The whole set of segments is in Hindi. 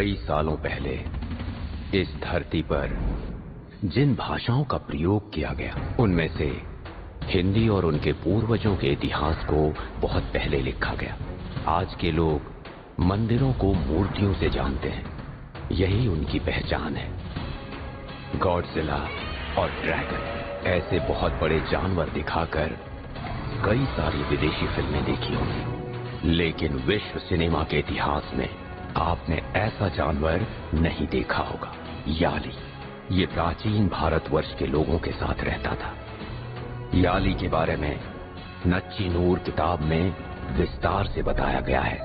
कई सालों पहले इस धरती पर जिन भाषाओं का प्रयोग किया गया उनमें से हिंदी और उनके पूर्वजों के इतिहास को बहुत पहले लिखा गया। आज के लोग मंदिरों को मूर्तियों से जानते हैं, यही उनकी पहचान है। गॉडजिला और ड्रैगन ऐसे बहुत बड़े जानवर दिखाकर कई सारी विदेशी फिल्में देखी होंगी, लेकिन विश्व सिनेमा के इतिहास में आपने ऐसा जानवर नहीं देखा होगा। याली। ये प्राचीन भारतवर्ष के लोगों के साथ रहता था। याली के बारे में नच्ची नूर किताब में विस्तार से बताया गया है।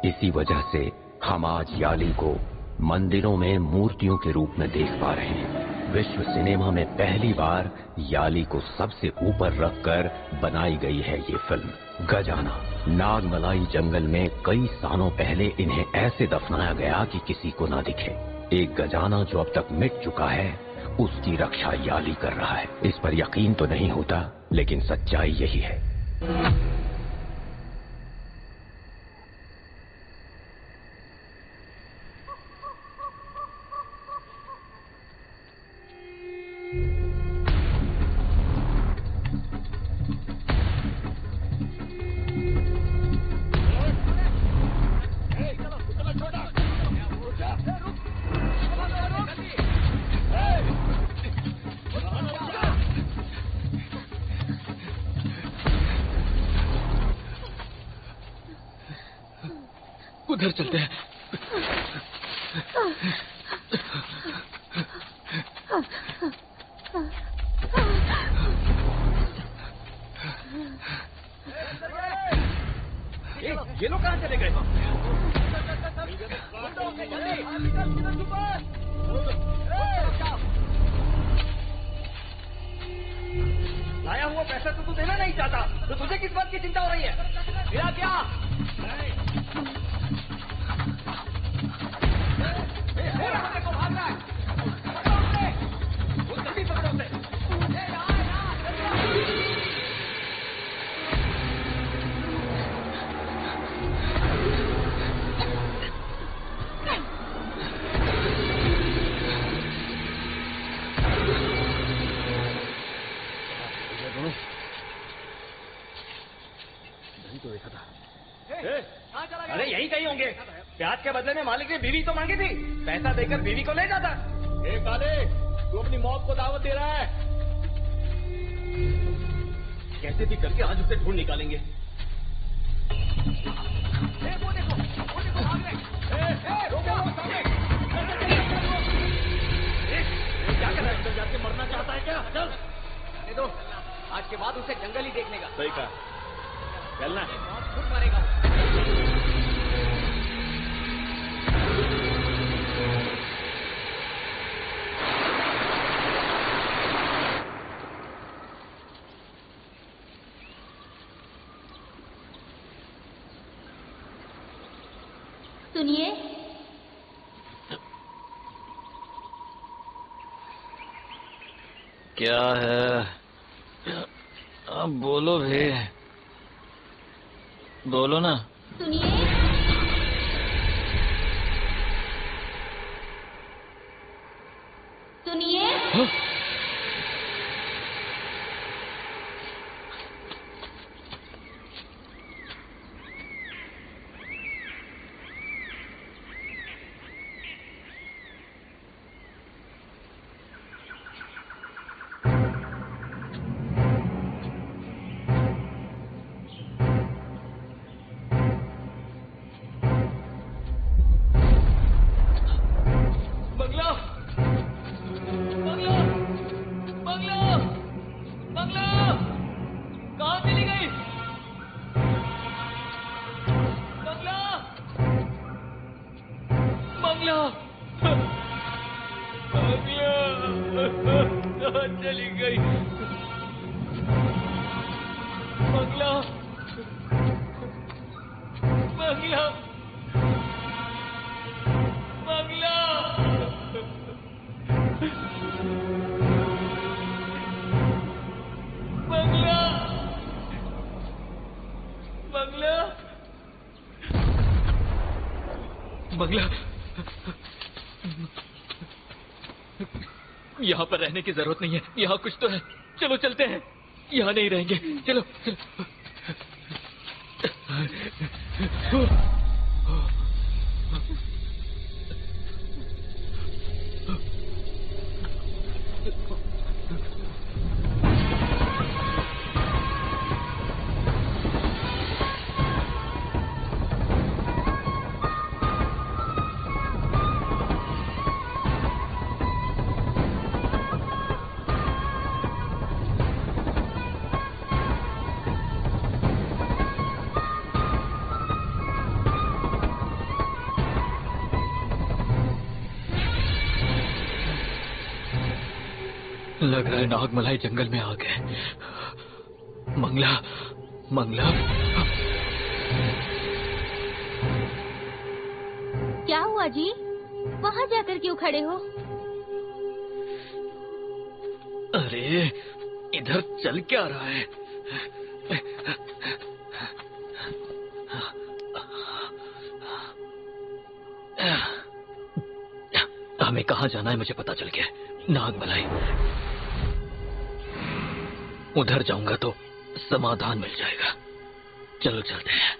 इसी वजह से हम आज याली को मंदिरों में मूर्तियों के रूप में देख पा रहे हैं। विश्व सिनेमा में पहली बार याली को सबसे ऊपर रखकर बनाई गई है ये फिल्म। गजाना। नागमलाई जंगल में कई सालों पहले इन्हें ऐसे दफनाया गया कि किसी को ना दिखे। एक गजाना जो अब तक मिट चुका है, उसकी रक्षा याली कर रहा है। इस पर यकीन तो नहीं होता, लेकिन सच्चाई यही है। उधर चलते हैं। ये लोग कहाँ चले गए? लाया हुआ पैसा तो तू देना नहीं चाहता, तो तुझे किस बात की चिंता हो रही है? मेरा क्या? देखो भाग रहा है। जल्दी पकड़ो उसे। तो देखा था। अरे यही कहीं होंगे। प्याज के बदले में मालिक ने बीवी तो मांगी थी, पैसा देकर बीवी को ले जाता। काले, तू अपनी मौत को दावत दे रहा है। कैसे भी करके आज उसे ढूंढ निकालेंगे। वो देखो भाग रहे। रोको सामने। क्या कर रहा है? अंदर जाके मरना चाहता है क्या? चल दो, आज के बाद उसे जंगल ही देखने का। सही कहा, चलना खुद मरेगा। सुनिए, क्या है? अब बोलो भी, बोलो ना। सुनिए, सुनिए। चली गई बंगला, बंगला, बंगला। बंगला, बंगला, बंगला, यहाँ पर रहने की जरूरत नहीं है, यहाँ कुछ तो है। चलो चलते हैं, यहाँ नहीं रहेंगे। चलो चलो। लग रहा है नागमलाई जंगल में आ गए। मंगला, मंगला। क्या हुआ जी? वहाँ जाकर क्यों खड़े हो? अरे इधर चल क्या रहा है? हमें कहाँ जाना है मुझे पता चल गया। नागमलाई। उधर जाऊंगा तो समाधान मिल जाएगा। चलो चलते हैं।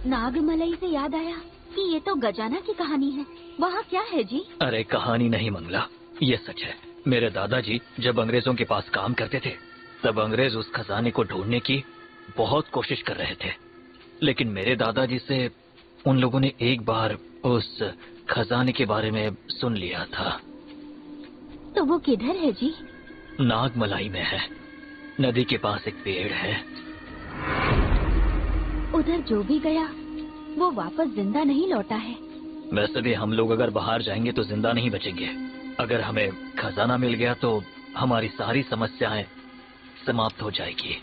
नागमलाई से याद आया कि ये तो गजाना की कहानी है। वहाँ क्या है जी? अरे कहानी नहीं मंगला, ये सच है। मेरे दादाजी जब अंग्रेजों के पास काम करते थे तब अंग्रेज उस खजाने को ढूंढने की बहुत कोशिश कर रहे थे, लेकिन मेरे दादाजी से उन लोगों ने एक बार उस खजाने के बारे में सुन लिया था। तो वो किधर है जी? नागमलाई में है। नदी के पास एक पेड़ है। उधर जो भी गया वो वापस जिंदा नहीं लौटा है। वैसे भी हम लोग अगर बाहर जाएंगे तो जिंदा नहीं बचेंगे। अगर हमें खजाना मिल गया तो हमारी सारी समस्याएं समाप्त हो जाएगी।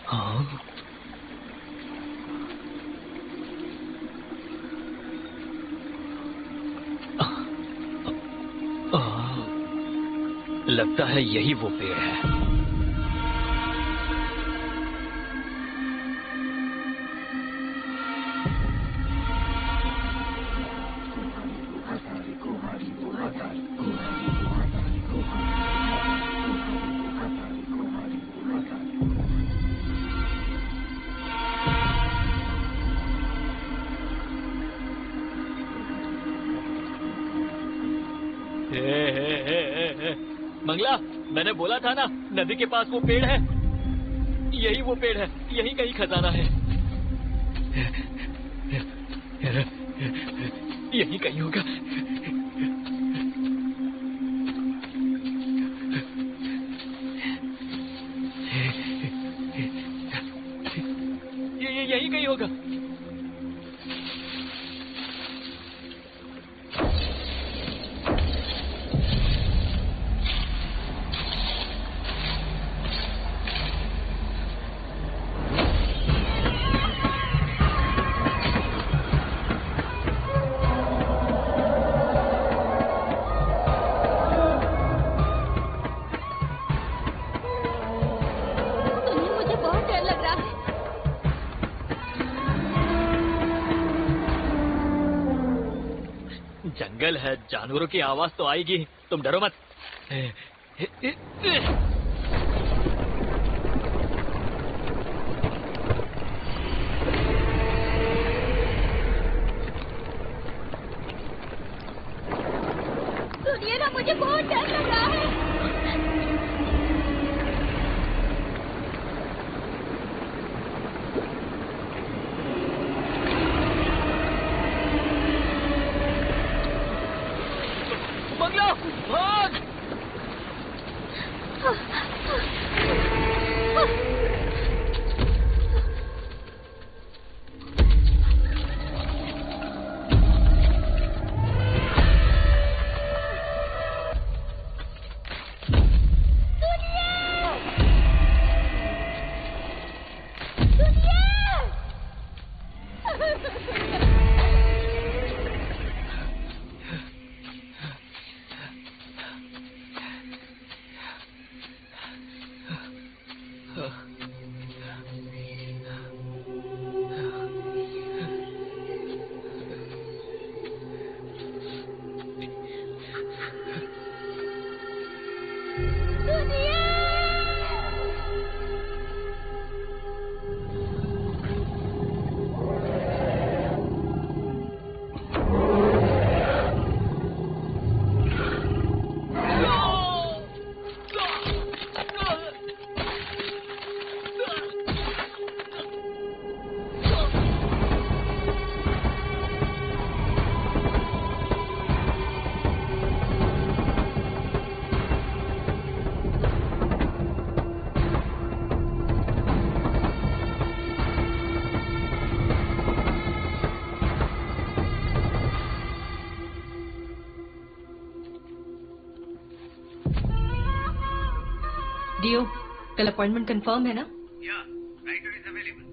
हाँ? लगता है यही वो पेड़ है। मंगला, मैंने बोला था ना नदी के पास वो पेड़ है। यही वो पेड़ है, यही कहीं खजाना है। यही कहीं होगा। यही कहीं होगा। जंगल है, जानवरों की आवाज तो आएगी। तुम डरो मत। सुनिए ना, मुझे बहुत डर लग रहा है। मंगला, भाग! डियो, कल अपॉइंटमेंट कंफर्म है ना? Yeah, writer is available.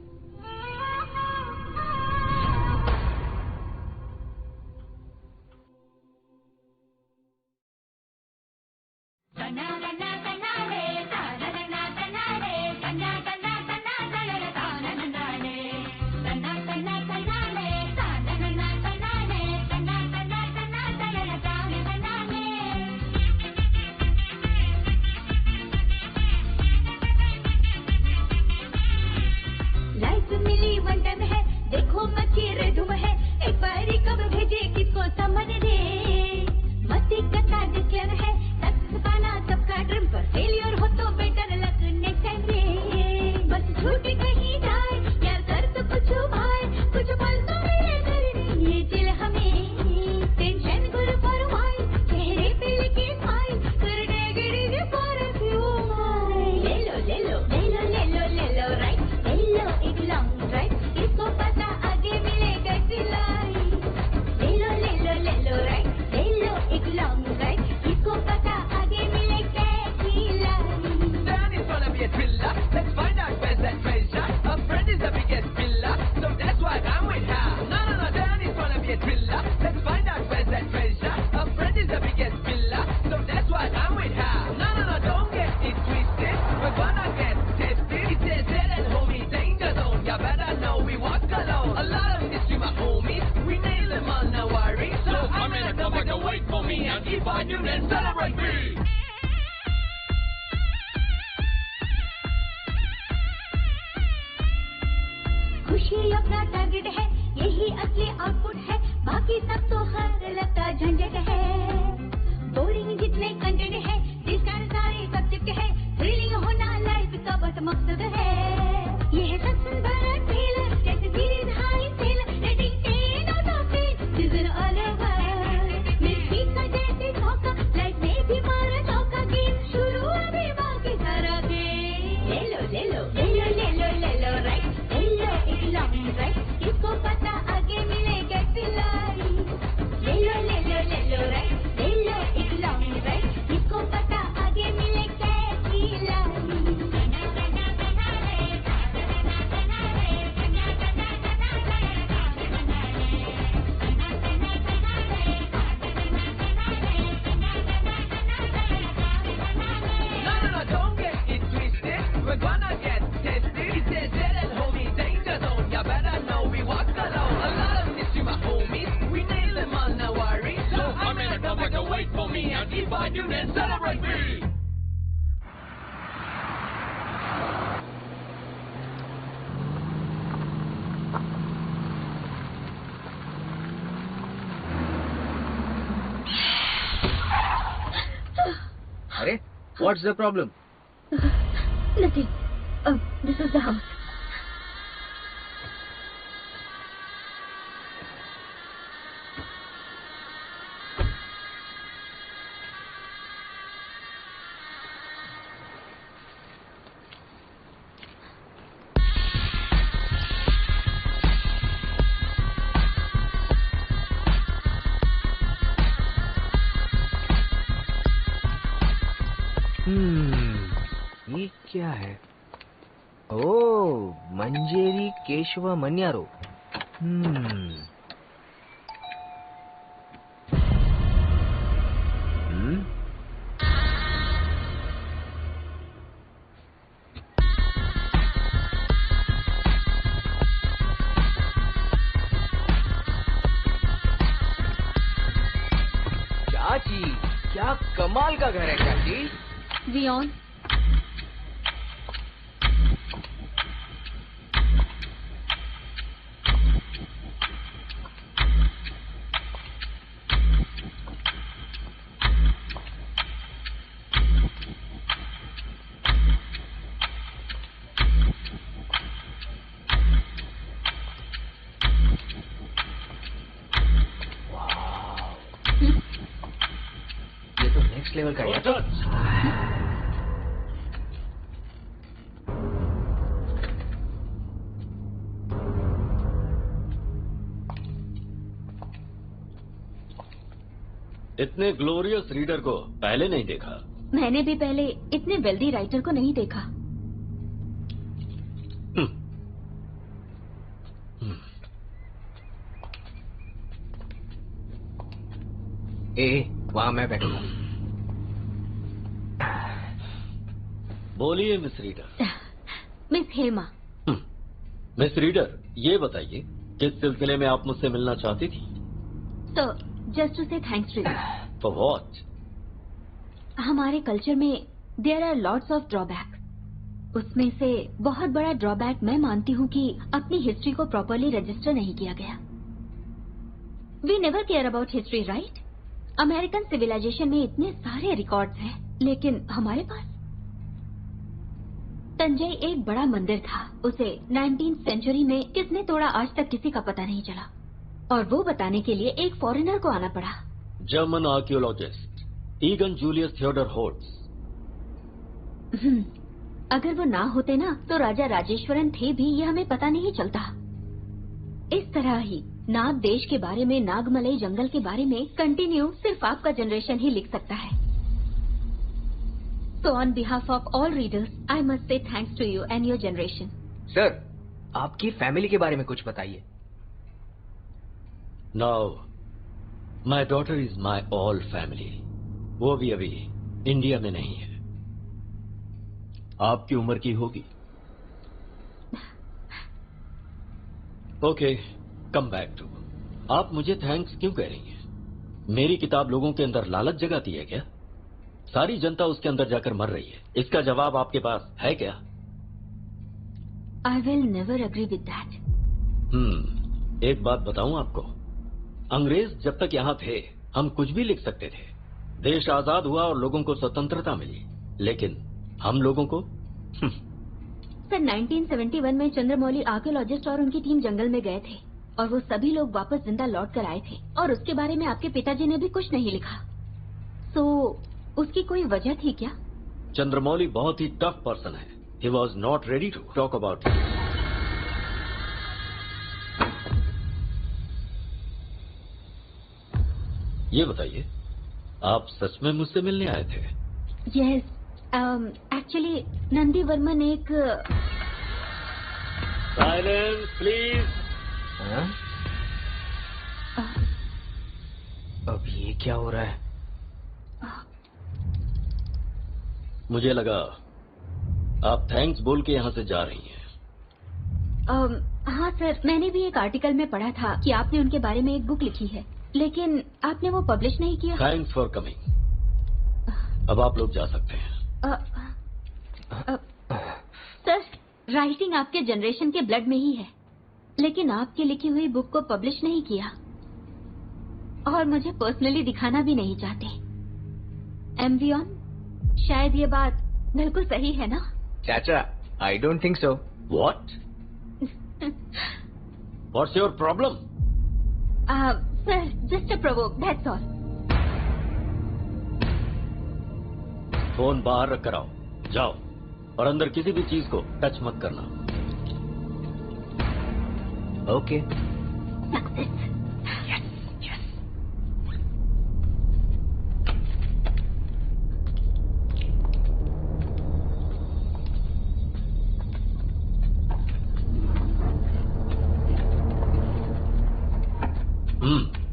देखो मची रेधुम है, एक बारी कब भेजे किसको समझ दे। मस्ती का डिक्लेयर है, सक्सेस पाना सबका ड्रीम, पर फेलियर हो तो बेटर लक नेक्स्ट टाइम रे। बस छूट कहीं जाए यार, कर तो कुछ भाई, कुछ पल तो मिले करने ये दिल हमें। टेंशन गुरु पर वाई, चेहरे पे लिखे स्माइल, कर नेगेटिव पर क्यों माय। ले लो ले लो ले लो ले लो ले लो राइट, ले लो एक लॉन्ग ड्राइव, इसको पता आगे मिलेगा सिलाई। ले लो राइट, ले लो एक लॉन्ग ड्राइव, इसको पता आगे मिलेगा सिलाई। Dan is gonna be a thriller. Let's find out where's that treasure. A friend is the biggest pillar, so that's why I'm with her. No, Dan is gonna be a thriller. Let's find out where's that treasure. A friend is the biggest pillar, so that's why I'm with her. No, don't get it twisted. We're gonna get tested. It says that and homie, danger zone. You better know we walk alone. A lot of mystery, my homies. We nail them all, no worries. So I'm gonna come back and wait for me. And if I do, then celebrate me. खुशी अपना टारगेट है, यही असली आउटपुट है, बाकी सब तो हर लगता झंझट है। बोरिंग जितने कंटेंट है, जिसका सारे सब्जेक्ट है, थ्रिलिंग होना लाइफ का बस मकसद है। ये है सक्सेस भरा ट्रेलर, जैसे series high seller, rating 10 out of 10, season all over. मिर्ची का जैसे धोखा, लाइफ में भी मारा चौका, गेम शुरू अभी बाकी सारा गेम। ले लो ले लो ले लो ले लो ले लो राइट, ले लो एक लॉन्ग ड्राइव, इसको पता आगे मिलेगा सिलाई। ले लो राइट, ले लो एक लॉन्ग ड्राइव, इसको पता आगे मिलेगा No, don't get it twisted. We're gonna get tested. It says that and homie, danger zone. You better know we walk alone. A lot of mystery, my homies. We nail them all, no worries. So I'm gonna come back and wait for me. And if I do, then celebrate me. अरे, what's the problem? Nothing. This is the house. ये क्या है? ओह, मंजेरी केशव मन्यारो। चाची, क्या कमाल का घर है चाची। Zion, ये तो नेक्स्ट लेवल का है। इतने ग्लोरियस रीडर को पहले नहीं देखा। मैंने भी पहले इतने वेल्दी राइटर को नहीं देखा। वहां मैं बैठूंगा। बोलिए miss reader. Miss Hema. Miss reader, ये बताइए किस सिलसिले में आप मुझसे मिलना चाहती थी? Sir, just to say thanks to you. For what? हमारे कल्चर में there are lots of drawback. उसमें से बहुत बड़ा ड्रॉबैक मैं मानती हूँ कि अपनी हिस्ट्री को प्रॉपरली रजिस्टर नहीं किया गया। We never care about history, right? American civilisation में इतने सारे रिकॉर्ड्स हैं, लेकिन हमारे पास तंजई एक बड़ा मंदिर था। उसे 19th सेंचुरी में किसने तोड़ा आज तक किसी का पता नहीं चला, और वो बताने के लिए एक फॉरेनर को आना पड़ा। German archaeologist Egon Julius Theodor Horts. अगर वो ना होते ना तो राजा राजेश्वरन थे भी, ये हमें पता नहीं चलता। इस तरह ही नाग देश के बारे में, नागमलई जंगल के बारे में कंटिन्यू सिर्फ आपका जनरेशन ही लिख सकता है। So on behalf of all readers, I must say thanks to you and your generation. Sir, आपकी फैमिली के बारे में कुछ बताइए। Now my daughter is my all family. वो भी अभी इंडिया में नहीं है। आपकी उम्र की होगी। Okay, come back to. आप मुझे थैंक्स क्यों कह रही हैं? मेरी किताब लोगों के अंदर लालच जगाती है क्या? सारी जनता उसके अंदर जाकर मर रही है। इसका जवाब आपके पास है क्या? I will never agree with that. एक बात बताऊं आपको, अंग्रेज जब तक यहाँ थे हम कुछ भी लिख सकते थे। देश आजाद हुआ और लोगों को स्वतंत्रता मिली, लेकिन हम लोगों को सर, 1971 में चंद्रमौली आर्कियोलॉजिस्ट और उनकी टीम जंगल में गए थे, और वो सभी लोग वापस जिंदा लौट कर आए थे, और उसके बारे में आपके पिताजी ने भी कुछ नहीं लिखा। तो उसकी कोई वजह थी क्या? चंद्रमौली बहुत ही टफ पर्सन है। He was not ready to talk about it. ये बताइए, आप सच में मुझसे मिलने आए थे? यस, एक्चुअली नंदी वर्मन एक साइलेंस प्लीज। अब ये क्या हो रहा है? मुझे लगा आप थैंक्स बोल के यहाँ से जा रही हैं। हाँ सर, मैंने भी एक आर्टिकल में पढ़ा था कि आपने उनके बारे में एक बुक लिखी है, लेकिन आपने वो पब्लिश नहीं किया। Thanks for coming. अब आप लोग जा सकते हैं। सर, राइटिंग आपके जनरेशन के ब्लड में ही है, लेकिन आपकी लिखी हुई बुक को पब्लिश नहीं किया, और मुझे पर्सनली दिखाना भी नहीं चाहते। एमवियन, शायद ये बात बिल्कुल सही है ना? चाचा, I don't think so. What? What's your problem? Sir, just a provoke, that's all. Phone बाहर रख कर आओ। जाओ, और अंदर किसी भी चीज को टच मत करना। Okay.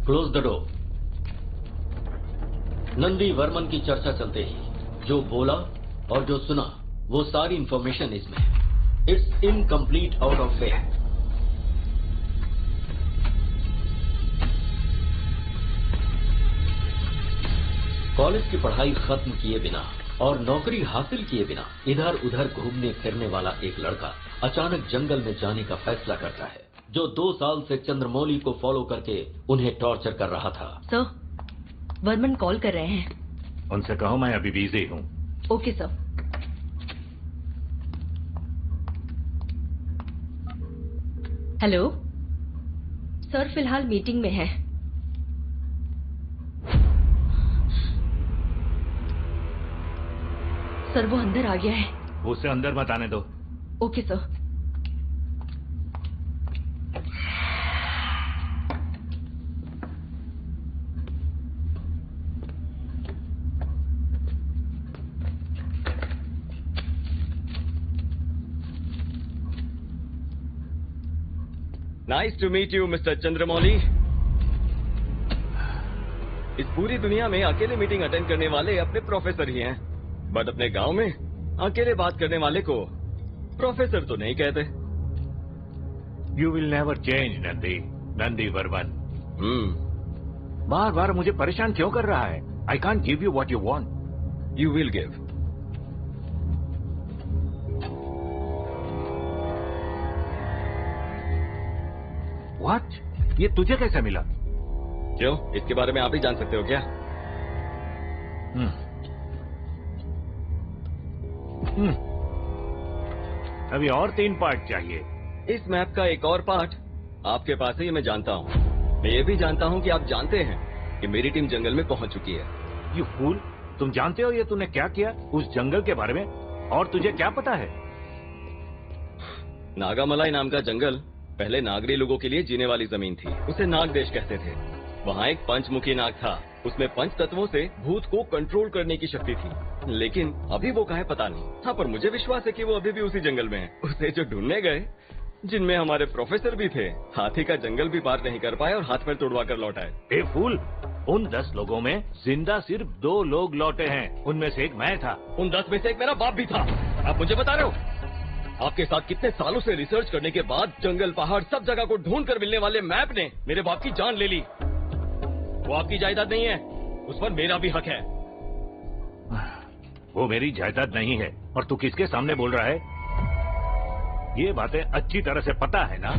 Close the door. Nandi Varman की चर्चा चलते ही जो बोला और जो सुना वो सारी इंफॉर्मेशन इसमें है। It's incomplete out of fact. College की पढ़ाई खत्म किए बिना और नौकरी हासिल किए बिना इधर उधर घूमने फिरने वाला एक लड़का अचानक जंगल में जाने का फैसला करता है, जो 2 साल से चंद्रमौली को फॉलो करके उन्हें टॉर्चर कर रहा था। सर, वर्मन कॉल कर रहे हैं। उनसे कहो मैं अभी बिजी हूँ। Okay sir. हेलो सर, फिलहाल मीटिंग में है। सर, वो अंदर आ गया है। उसे अंदर मत आने दो। Okay sir. Nice to meet you mister Chandramouli. इस पूरी दुनिया में अकेले मीटिंग अटेंड करने वाले अपने प्रोफेसर ही हैं, बट अपने गांव में अकेले बात करने वाले को प्रोफेसर तो नहीं कहते। You will never change Nandi, Nandi Varman. बार बार मुझे परेशान क्यों कर रहा है? I can't give you what you want. You will give. What? ये तुझे कैसे मिला? क्यों, इसके बारे में आप ही जान सकते हो क्या? अभी और 3 पार्ट चाहिए। इस मैप का एक और पार्ट आपके पास है, ये मैं जानता हूँ। मैं ये भी जानता हूँ कि आप जानते हैं कि मेरी टीम जंगल में पहुंच चुकी है। यू फूल, तुम जानते हो ये तूने क्या किया उस जंगल के बारे में? और तुझे क्या पता है? नागामलाई नाम का जंगल पहले नागरी लोगों के लिए जीने वाली जमीन थी। उसे नाग देश कहते थे। वहाँ एक पंचमुखी नाग था। उसमें 5 तत्वों से भूत को कंट्रोल करने की शक्ति थी, लेकिन अभी वो कहाँ है पता नहीं। हाँ, पर मुझे विश्वास है कि वो अभी भी उसी जंगल में है। उसे जो ढूंढने गए, जिनमें हमारे प्रोफेसर भी थे, हाथी का जंगल भी पार नहीं कर पाए और हाथ पैर तोड़वा कर लौट आए। ए फूल, उन 10 लोगों में जिंदा सिर्फ 2 लोग लौटे हैं। उनमें से एक मैं था। उन 10 में से एक मेरा बाप भी था। आप मुझे बता रहे हो? आपके साथ कितने सालों से रिसर्च करने के बाद जंगल, पहाड़, सब जगह को ढूंढ कर मिलने वाले मैप ने मेरे बाप की जान ले ली। वो आपकी जायदाद नहीं है, उस पर मेरा भी हक है। वो मेरी जायदाद नहीं है। और तू किसके सामने बोल रहा है? ये बातें अच्छी तरह से पता है ना?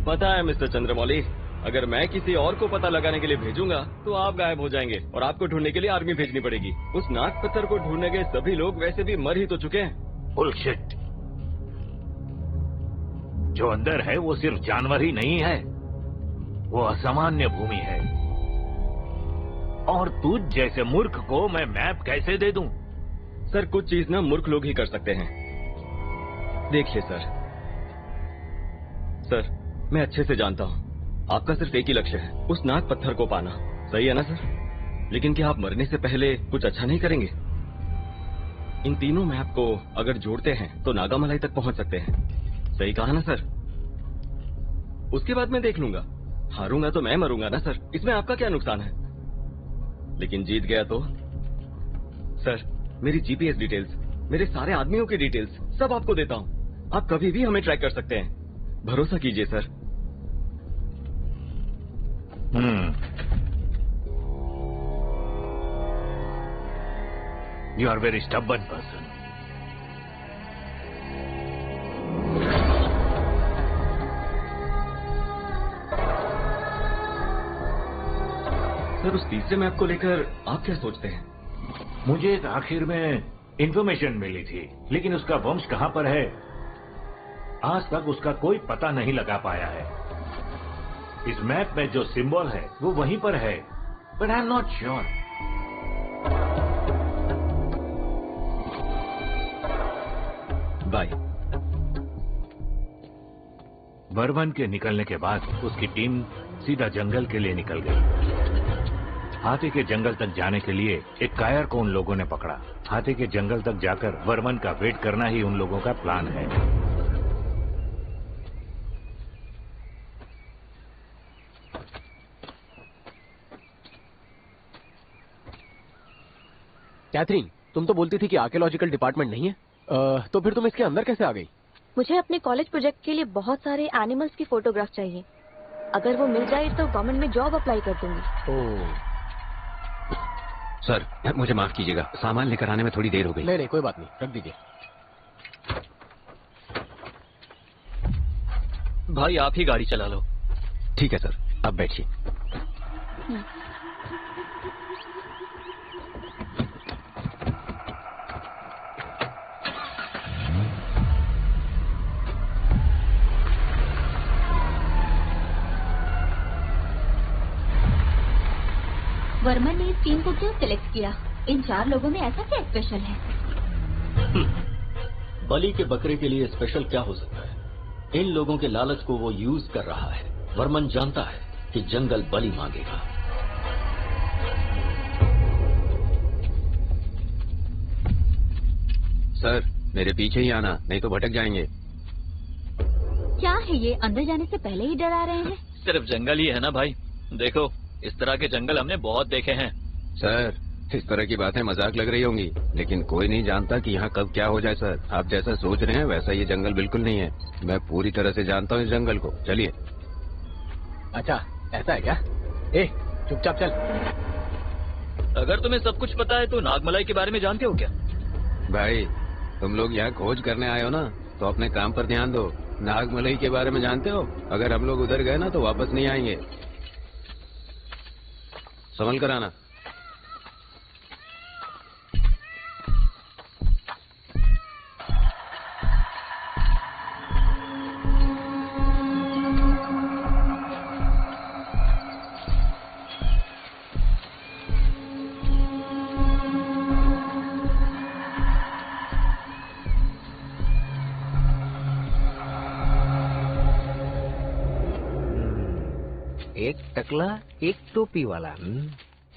पता है मिस्टर चंद्रमौली। अगर मैं किसी और को पता लगाने के लिए भेजूंगा तो आप गायब हो जाएंगे और आपको ढूंढने के लिए आर्मी भेजनी पड़ेगी। उस नाग पत्थर को ढूंढने गए सभी लोग वैसे भी मर ही तो चुके हैं। बुलशिट। जो अंदर है वो सिर्फ जानवर ही नहीं है, वो असामान्य भूमि है। और तुझ जैसे मूर्ख को मैं मैप कैसे दे दूं? सर, कुछ चीज ना मूर्ख लोग ही कर सकते हैं। देखिए सर, मैं अच्छे से जानता हूँ आपका सिर्फ एक ही लक्ष्य है, उस नाग पत्थर को पाना। सही है ना सर? लेकिन क्या आप मरने से पहले कुछ अच्छा नहीं करेंगे? इन तीनों मैप को अगर जोड़ते हैं तो नागामलाई तक पहुंच सकते हैं। सही कहा ना सर? उसके बाद मैं देख लूंगा। हारूंगा तो मैं मरूंगा ना सर, इसमें आपका क्या नुकसान है? लेकिन जीत गया तो? सर, मेरी जीपीएस डिटेल्स, मेरे सारे आदमियों की डिटेल्स सब आपको देता हूं। आप कभी भी हमें ट्रैक कर सकते हैं। भरोसा कीजिए sir. You are very stubborn person. Sir, उस तीसरे मैप को लेकर आप क्या सोचते हैं? मुझे आखिर में इंफॉर्मेशन मिली थी, लेकिन उसका वंश कहां पर है आज तक उसका कोई पता नहीं लगा पाया है। इस मैप में जो सिंबल है वो वहीं पर है, but I am not sure. Bye. Varman के निकलने के बाद उसकी टीम सीधा जंगल के लिए निकल गई। हाथी के जंगल तक जाने के लिए एक कायर को उन लोगों ने पकड़ा। हाथी के जंगल तक जाकर वर्मन का वेट करना ही उन लोगों का प्लान है। कैथरीन, तुम तो बोलती थी कि आर्कियोलॉजिकल डिपार्टमेंट नहीं है, तो फिर तुम इसके अंदर कैसे आ गई? मुझे अपने कॉलेज प्रोजेक्ट के लिए बहुत सारे एनिमल्स की फोटोग्राफ चाहिए। अगर वो मिल जाए तो गवर्नमेंट में जॉब अप्लाई कर दूंगी। ओह। सर, मुझे माफ कीजिएगा, सामान लेकर आने में थोड़ी देर हो गई। नहीं, कोई बात नहीं, रख दीजिए। भाई, आप ही गाड़ी चला लो। ठीक है सर, अब बैठिए। वर्मन ने इस टीम को क्यों सिलेक्ट किया? इन 4 लोगों में ऐसा क्या स्पेशल है? बलि के बकरे के लिए स्पेशल क्या हो सकता है? इन लोगों के लालच को वो यूज कर रहा है। वर्मन जानता है कि जंगल बलि मांगेगा। सर, मेरे पीछे ही आना, नहीं तो भटक जाएंगे। क्या है ये, अंदर जाने से पहले ही डरा रहे हैं? सिर्फ जंगल ही है ना भाई, देखो इस तरह के जंगल हमने बहुत देखे हैं। सर, इस तरह की बातें मजाक लग रही होंगी, लेकिन कोई नहीं जानता कि यहाँ कब क्या हो जाए। सर, आप जैसा सोच रहे हैं वैसा ये जंगल बिल्कुल नहीं है। मैं पूरी तरह से जानता हूँ इस जंगल को। चलिए। अच्छा, ऐसा है क्या? ए, चुपचाप चल। अगर तुम्हें सब कुछ पता है तो नागमलाई के बारे में जानते हो क्या? भाई, तुम लोग यहाँ खोज करने आए हो ना, तो अपने काम पर ध्यान दो। नागमलाई के बारे में जानते हो? अगर हम लोग उधर गए ना तो वापस नहीं आएंगे। संभल कर आना। एक टकला एक टोपी वाला।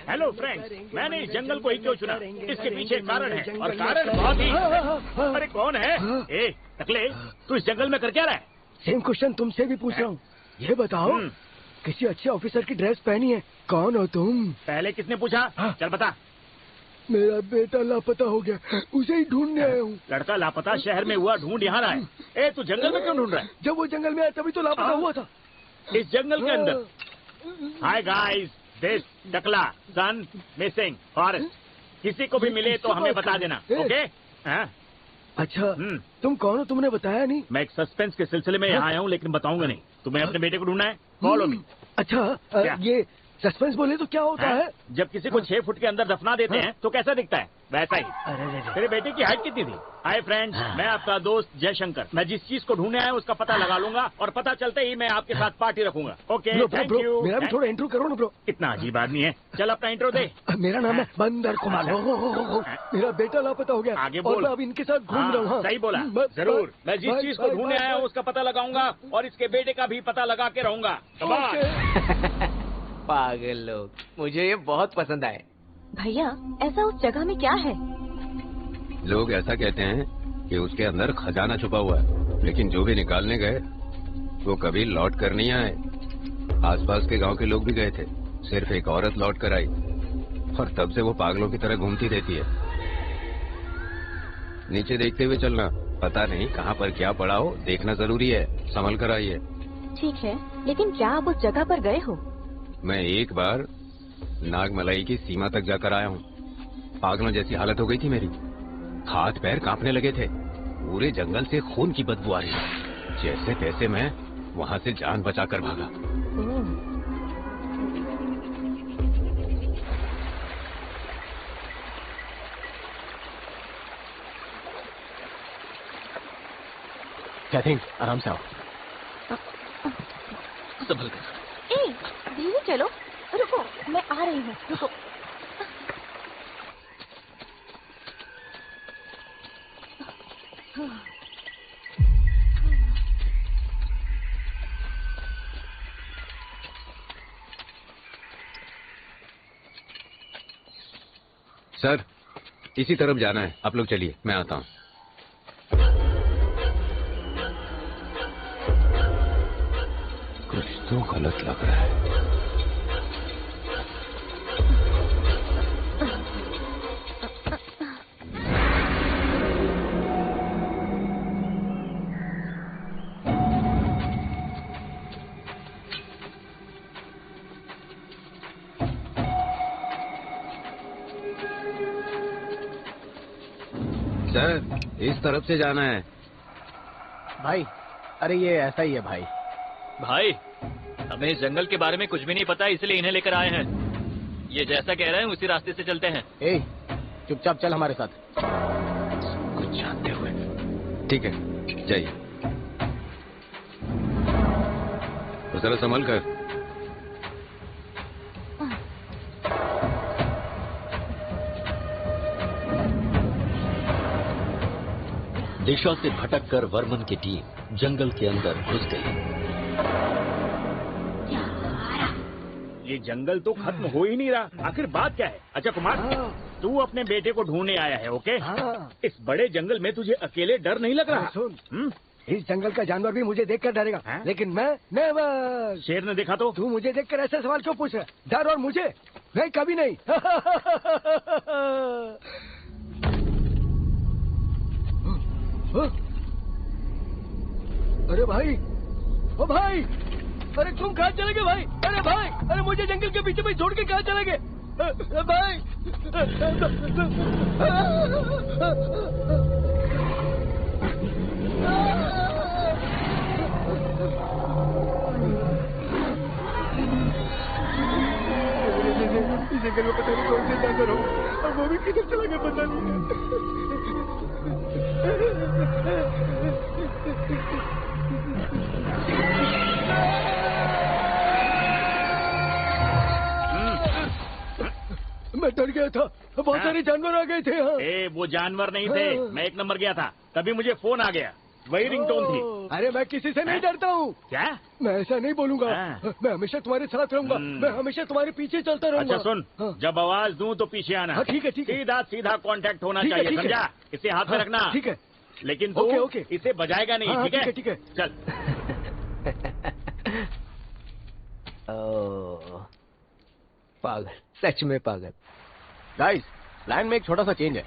हेलो फ्रेंड्स, मैंने इस जंगल को ही क्यों चुना? इसके पीछे कारण है, और कारण बहुत ही। अरे कौन है? ए टकले, तू इस जंगल में कर क्या रहा है? सेम क्वेश्चन तुमसे भी पूछ रहा हूँ। ये बताओ, किसी अच्छे ऑफिसर की ड्रेस पहनी है, कौन हो तुम? पहले किसने पूछा? चल बता। मेरा बेटा लापता हो गया, उसे ही ढूंढने आया हूँ। लड़का लापता शहर में हुआ, ढूंढ यहाँ रहा है। ए तू जंगल में क्यों ढूंढ रहा है? जब वो जंगल में आया तभी तो लापता हुआ था। इस जंगल के अंदर। हाय गाइस, दिस टकला सन मिसिंग फॉरेस्ट। किसी को भी मिले तो हमें बता देना, ओके? अच्छा, तुम कौन हो? तुमने बताया नहीं। मैं एक सस्पेंस के सिलसिले में यहाँ आया हूँ, लेकिन बताऊंगा नहीं। तुम्हें अपने बेटे को ढूंढना है, फॉलो मी। अच्छा, ये सस्पेंस बोले तो क्या होता है? जब किसी को 6 फुट के अंदर दफना देते हैं तो कैसा दिखता है? वैसा ही। तेरे बेटे की हाइट कितनी थी? हाय फ्रेंड्स, मैं आपका दोस्त जयशंकर। मैं जिस चीज को ढूंढने आया उसका पता लगा लूंगा, और पता चलते ही मैं आपके साथ पार्टी रखूंगा। Okay, thank you. मेरा भी थोड़ा इंट्रो करो ना ब्रो। इतना अजीब आदमी है। चल अपना इंट्रो दे। मेरा नाम है बंदर कुमार। मेरा बेटा लापता हो गया, आगे और बोल। मैं अब इनके साथ घूम रहा हूँ। सही बोला, जरूर। मैं जिस चीज को ढूंढने आया हूँ उसका पता लगाऊंगा, और इसके बेटे का भी पता लगा के रहूंगा। पागल लोग, मुझे ये बहुत पसंद आए। भैया, ऐसा उस जगह में क्या है? लोग ऐसा कहते हैं कि उसके अंदर खजाना छुपा हुआ है, लेकिन जो भी निकालने गए वो कभी लौट कर नहीं आए। आसपास के गांव के लोग भी गए थे, सिर्फ एक औरत लौट कर आई, और तब से वो पागलों की तरह घूमती रहती है। नीचे देखते हुए चलना, पता नहीं कहाँ पर क्या पड़ा हो, देखना जरूरी है। संभल कर आइए। ठीक है, लेकिन क्या आप उस जगह पर गए हो? मैं एक बार नागमलाई की सीमा तक जाकर आया हूँ। पागलों जैसी हालत हो गई थी मेरी, हाथ पैर कांपने लगे थे, पूरे जंगल से खून की बदबू आ रही। जैसे तैसे मैं वहाँ से जान बचाकर भागा। कैथिन, आराम से आओ। संभल कर। ए, धीरे चलो। रुको, मैं आ रही हूँ, रुको। सर, इसी तरफ जाना है, आप लोग चलिए, मैं आता हूँ। कुछ तो गलत लग रहा है। सर, इस तरफ से जाना है। भाई, अरे ये ऐसा ही है भाई। भाई, हमें इस जंगल के बारे में कुछ भी नहीं पता, इसलिए इन्हें लेकर आए हैं। ये जैसा कह रहे हैं उसी रास्ते से चलते हैं। ए, चुपचाप चल हमारे साथ। कुछ जानते हुए। ठीक है, जाइए। तो जरा संभल कर। दिशा से भटककर वर्मन की टीम जंगल के अंदर घुस गई। ये जंगल तो खत्म हो ही नहीं रहा, आखिर बात क्या है? अच्छा कुमार, तू अपने बेटे को ढूंढने आया है, ओके? इस बड़े जंगल में तुझे अकेले डर नहीं लग रहा? इस जंगल का जानवर भी मुझे देखकर डरेगा, लेकिन मैं नेवर। शेर ने देखा तो? तू मुझे देखकर ऐसे सवाल क्यों पूछ रहा है? डर और मुझे? नहीं, कभी नहीं। अरे भाई, ओ भाई, अरे तुम कहाँ चले गए भाई? अरे भाई, अरे मुझे जंगल के पीछे छोड़ के कहाँ चले गए भाई? इस जंगल में पता नहीं कौन से जानवर हो और वो भी किधर चला गया पता नहीं। मैं डर गया था, बहुत सारे जानवर आ गए थे। हाँ। वो जानवर नहीं थे, मैं 1 नंबर गया था, तभी मुझे फोन आ गया, वही रिंगटोन थी। अरे मैं किसी से नहीं डरता हूँ। क्या? मैं ऐसा नहीं बोलूंगा। मैं हमेशा तुम्हारे साथ रहूंगा, मैं हमेशा तुम्हारे पीछे चलता रहूंगा। अच्छा सुन, जब आवाज दूं तो पीछे आना। ठीक है, ठीक है। सीधा सीधा कांटेक्ट होना चाहिए, समझा? इसे हाथ में रखना। ठीक है। लेकिन तू इसे बजाएगा नहीं, ठीक है? ठीक है। चल। पागल, सच में पागल। गाइस, प्लान में एक छोटा सा चेंज है।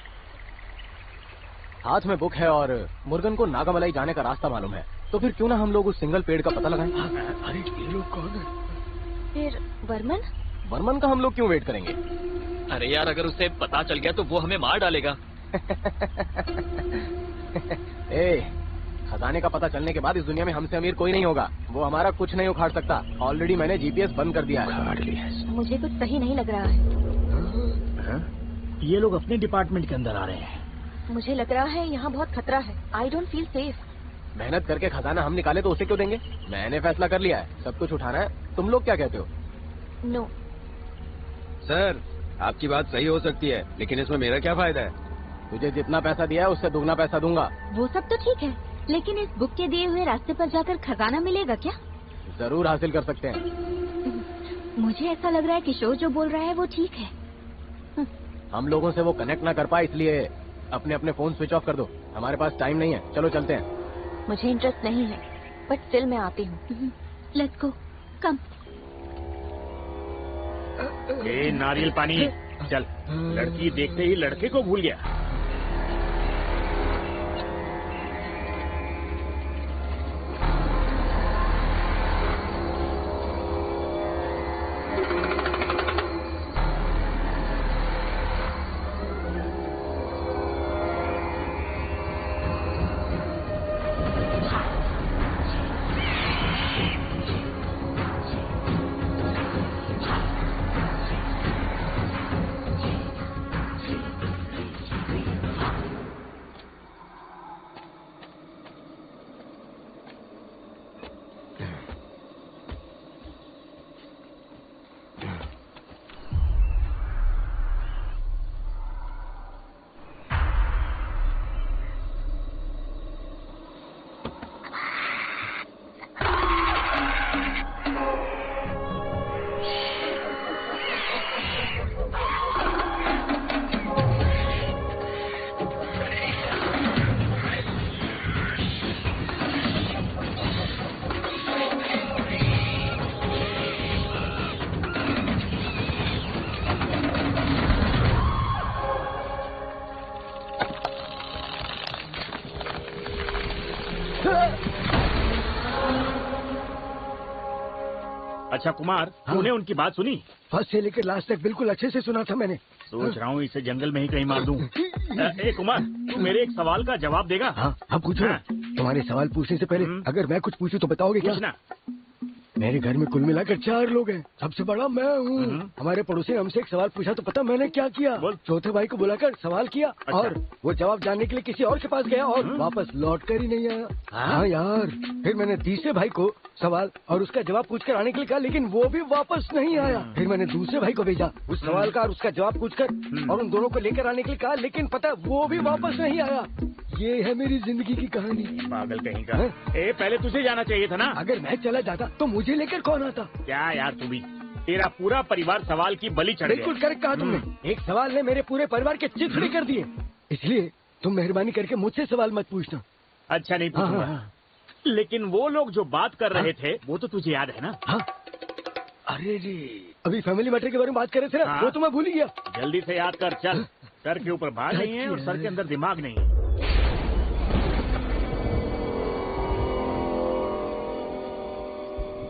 हाथ में बुक है और मुर्गन को नागामलाई जाने का रास्ता मालूम है, तो फिर क्यों ना हम लोग उस सिंगल पेड़ का पता लगाएं? अरे ये लोग कौन है? फिर वर्मन? वर्मन का हम लोग क्यों वेट करेंगे? अरे यार, अगर उसे पता चल गया तो वो हमें मार डालेगा। खजाने का पता चलने के बाद इस दुनिया में हमसे अमीर कोई नहीं होगा। वो हमारा कुछ नहीं उखाड़ सकता। ऑलरेडी मैंने जीपीएस बंद कर दिया है। मुझे कुछ सही नहीं लग रहा है। ये लोग अपने डिपार्टमेंट के अंदर आ रहे हैं। मुझे लग रहा है यहाँ बहुत खतरा है। I don't feel safe. मेहनत करके खजाना हम निकाले तो उसे क्यों देंगे? मैंने फैसला कर लिया है, सब कुछ उठाना है। तुम लोग क्या कहते हो? नो सर, आपकी बात सही हो सकती है, लेकिन इसमें मेरा क्या फायदा है? तुझे जितना पैसा दिया है उससे दुगना पैसा दूंगा। वो सब तो ठीक है, लेकिन इस बुक के दिए हुए रास्ते पर जाकर खजाना मिलेगा क्या? जरूर हासिल कर सकते हैं। मुझे ऐसा लग रहा है किशोर जो बोल रहा है वो ठीक है। हम लोगों से वो कनेक्ट ना कर पाए, इसलिए अपने अपने फोन स्विच ऑफ कर दो। हमारे पास टाइम नहीं है, चलो चलते हैं। मुझे इंटरेस्ट नहीं है, बट स्टिल मैं आती हूँ। लेट्स गो, कम। नारियल पानी, चल। लड़की देखते ही लड़के को भूल गया। अच्छा कुमार, तूने उनकी बात सुनी? फर्स्ट से लेकर लास्ट तक बिल्कुल अच्छे से सुना था मैंने। सोच रहा हूँ इसे जंगल में ही कहीं मार दूं। ए कुमार, तू मेरे एक सवाल का जवाब देगा? हाँ, अब पूछो। तुम्हारे सवाल पूछने से पहले अगर मैं कुछ पूछूं तो बताओगे क्या? पूछना। मेरे घर में कुल मिलाकर 4 लोग हैं, सबसे बड़ा मैं हूँ। हमारे पड़ोसी ने हमसे एक सवाल पूछा तो पता मैंने क्या किया? चौथे भाई को बुलाकर सवाल किया। अच्छा। और वो जवाब जानने के लिए किसी और के पास गया और वापस लौट कर ही नहीं आया। हाँ यार, फिर मैंने तीसरे भाई को सवाल और उसका जवाब पूछकर आने के लिए कहा, लेकिन वो भी वापस नहीं आया। फिर मैंने दूसरे भाई को भेजा उस सवाल का और उसका जवाब पूछकर और उन दोनों को लेकर आने के लिए कहा, लेकिन पता वो भी वापस नहीं आया। ये है मेरी जिंदगी की कहानी। पागल कहीं का। पहले तुझे जाना चाहिए था ना। अगर मैं चला जाता तो मुझे लेकर कौन आता? क्या यार, तू भी, तेरा पूरा परिवार सवाल की बलि चढ़ गया। बिल्कुल करेक्ट कहा तुमने। एक सवाल ने मेरे पूरे परिवार के चिथड़े कर दिए। इसलिए तुम मेहरबानी करके मुझसे सवाल मत पूछना। अच्छा नहीं पूछूंगा। लेकिन वो लोग जो बात कर रहे थे वो तो तुझे याद है ना? हाँ? अरे जी, अभी फैमिली मैटर के बारे में बात कर रहे थे ना? हाँ? वो तो मैं भूल ही गया। जल्दी से याद कर, चल। सर के ऊपर बाल नहीं है और सर के अंदर दिमाग नहीं है।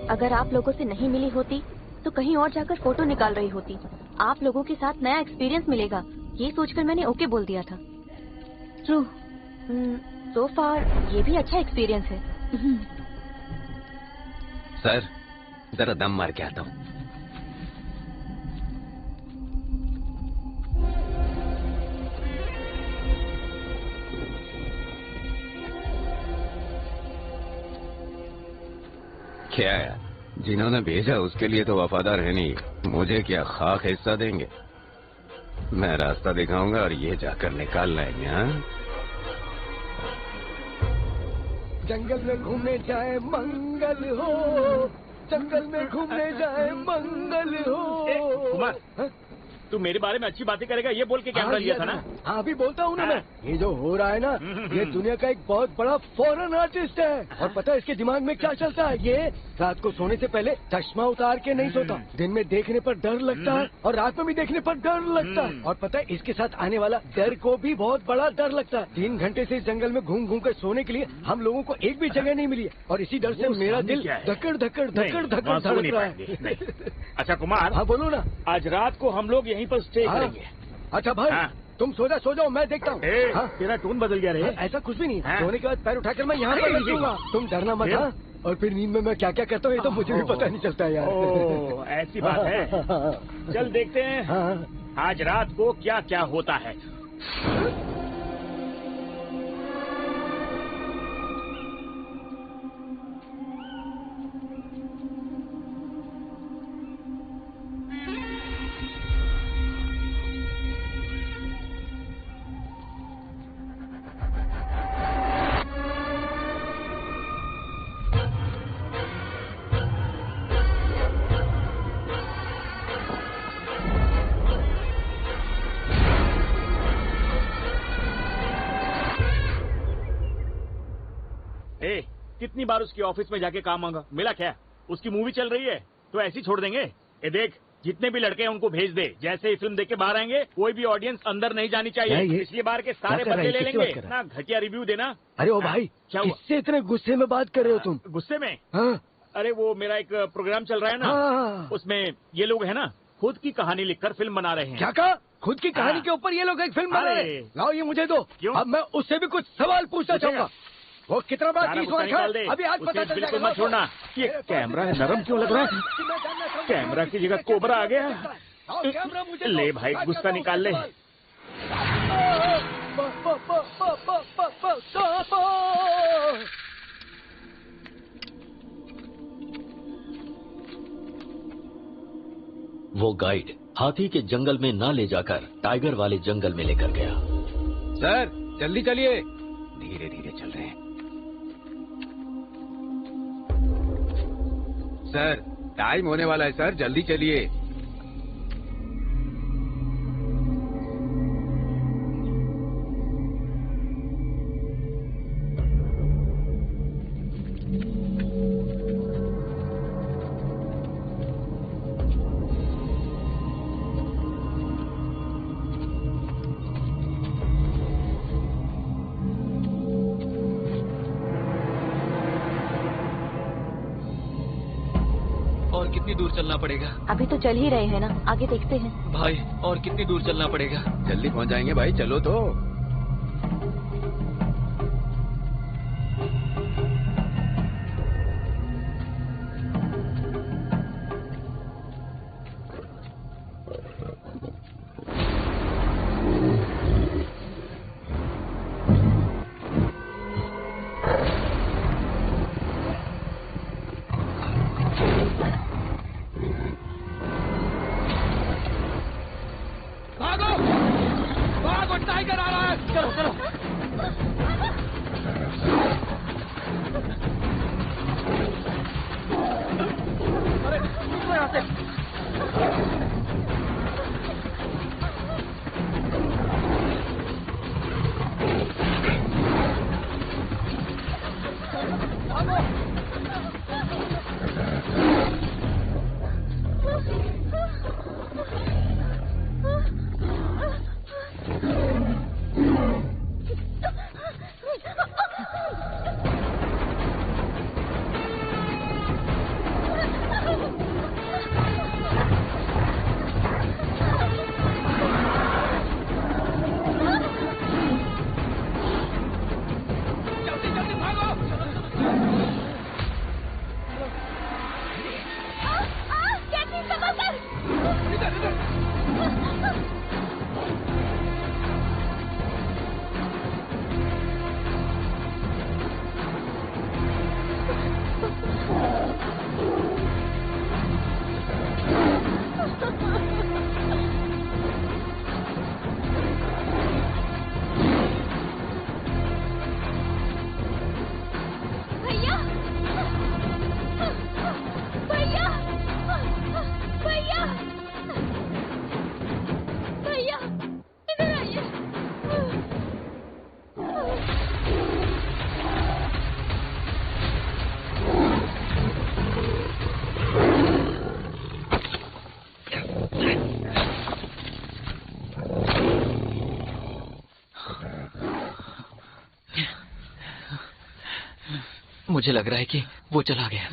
अगर आप लोगों से नहीं मिली होती तो कहीं और जाकर फोटो निकाल रही होती। आप लोगों के साथ नया एक्सपीरियंस मिलेगा, ये सोचकर मैंने ओके बोल दिया था। ट्रू। सो फार ये भी अच्छा एक्सपीरियंस है। सर, जरा दम मार के आता हूँ। क्या यार, जिन्होंने भेजा उसके लिए तो वफादार है नहीं, मुझे क्या खाक हिस्सा देंगे? मैं रास्ता दिखाऊंगा और ये जाकर निकाल लाएंगे। हाँ, जंगल में घूमने जाए मंगल हो, जंगल में घूमने जाए मंगल हो। कुमार, तू मेरे बारे में अच्छी बातें करेगा ये बोल के कैमरा लिया था ना? हाँ, अभी बोलता हूँ ना मैं। ये जो हो रहा है ना, ये दुनिया का एक बहुत बड़ा फॉरेन आर्टिस्ट है। और पता है इसके दिमाग में क्या चलता है? ये रात को सोने से पहले चश्मा उतार के नहीं सोता। दिन में देखने पर डर लगता है और रात में भी देखने पर डर लगता है। और पता है इसके साथ आने वाला डर को भी बहुत बड़ा डर लगता है। 3 घंटे से इस जंगल में घूम घूम कर सोने के लिए हम लोगों को एक भी जगह नहीं मिली है। और इसी डर से मेरा दिल धक्कड़ धक्कड़ धक्कड़ धक्कड़ धड़क रहा है। अच्छा कुमार, हाँ बोलो ना। आज रात को हम लोग यहीं पर स्टे करेंगे। अच्छा भाई, तुम सो जाओ, मैं देखता हूँ। तेरा टोन बदल गया रे। ऐसा कुछ भी नहीं, सोने के बाद पैर उठाकर मैं यहाँ पर बैठूंगा। तुम डरना मत। हाँ, और फिर नींद में मैं क्या क्या करता हूँ ये तो मुझे भी पता नहीं चलता यार। ओह, ऐसी बात है। चल देखते हैं आज रात को क्या क्या होता है। कितनी बार उसकी ऑफिस में जाके काम मांगा, मिला क्या? उसकी मूवी चल रही है तो ऐसी छोड़ देंगे? ये देख, जितने भी लड़के हैं उनको भेज दे। जैसे ही फिल्म देख के बाहर आएंगे कोई भी ऑडियंस अंदर नहीं जानी चाहिए। पिछली बार के सारे बदले ले लेंगे ना, घटिया रिव्यू देना। अरे ओ भाई, किससे इतने गुस्से में बात कर रहे हो तुम? गुस्से में? हाँ? अरे वो मेरा एक प्रोग्राम चल रहा है ना, उसमें ये लोग है ना खुद की कहानी लिखकर फिल्म बना रहे हैं। क्या कहा? खुद की कहानी के ऊपर ये लोग एक फिल्म बना रहे हैं? लाओ ये मुझे दो। अब मैं उससे भी कुछ सवाल पूछना चाहूंगा। वो कितना बड़ा चीज हुआ था अभी आज पता चल जाएगा। मत छोड़ना। ये कैमरा है नरम क्यों लग रहा है? कैमरा की जगह कोबरा आ गया। ले भाई, गुस्सा निकाल ले। वो गाइड हाथी के जंगल में ना ले जाकर टाइगर वाले जंगल में लेकर गया। सर जल्दी चलिए, धीरे धीरे चल रहे हैं। सर टाइम होने वाला है सर, जल्दी चलिए। कितनी दूर चलना पड़ेगा? अभी तो चल ही रहे हैं ना, आगे देखते हैं। भाई और कितनी दूर चलना पड़ेगा? जल्दी पहुंच जाएंगे भाई, चलो तो। टाइगर आ रहा मुझे लग रहा है कि वो चला गया।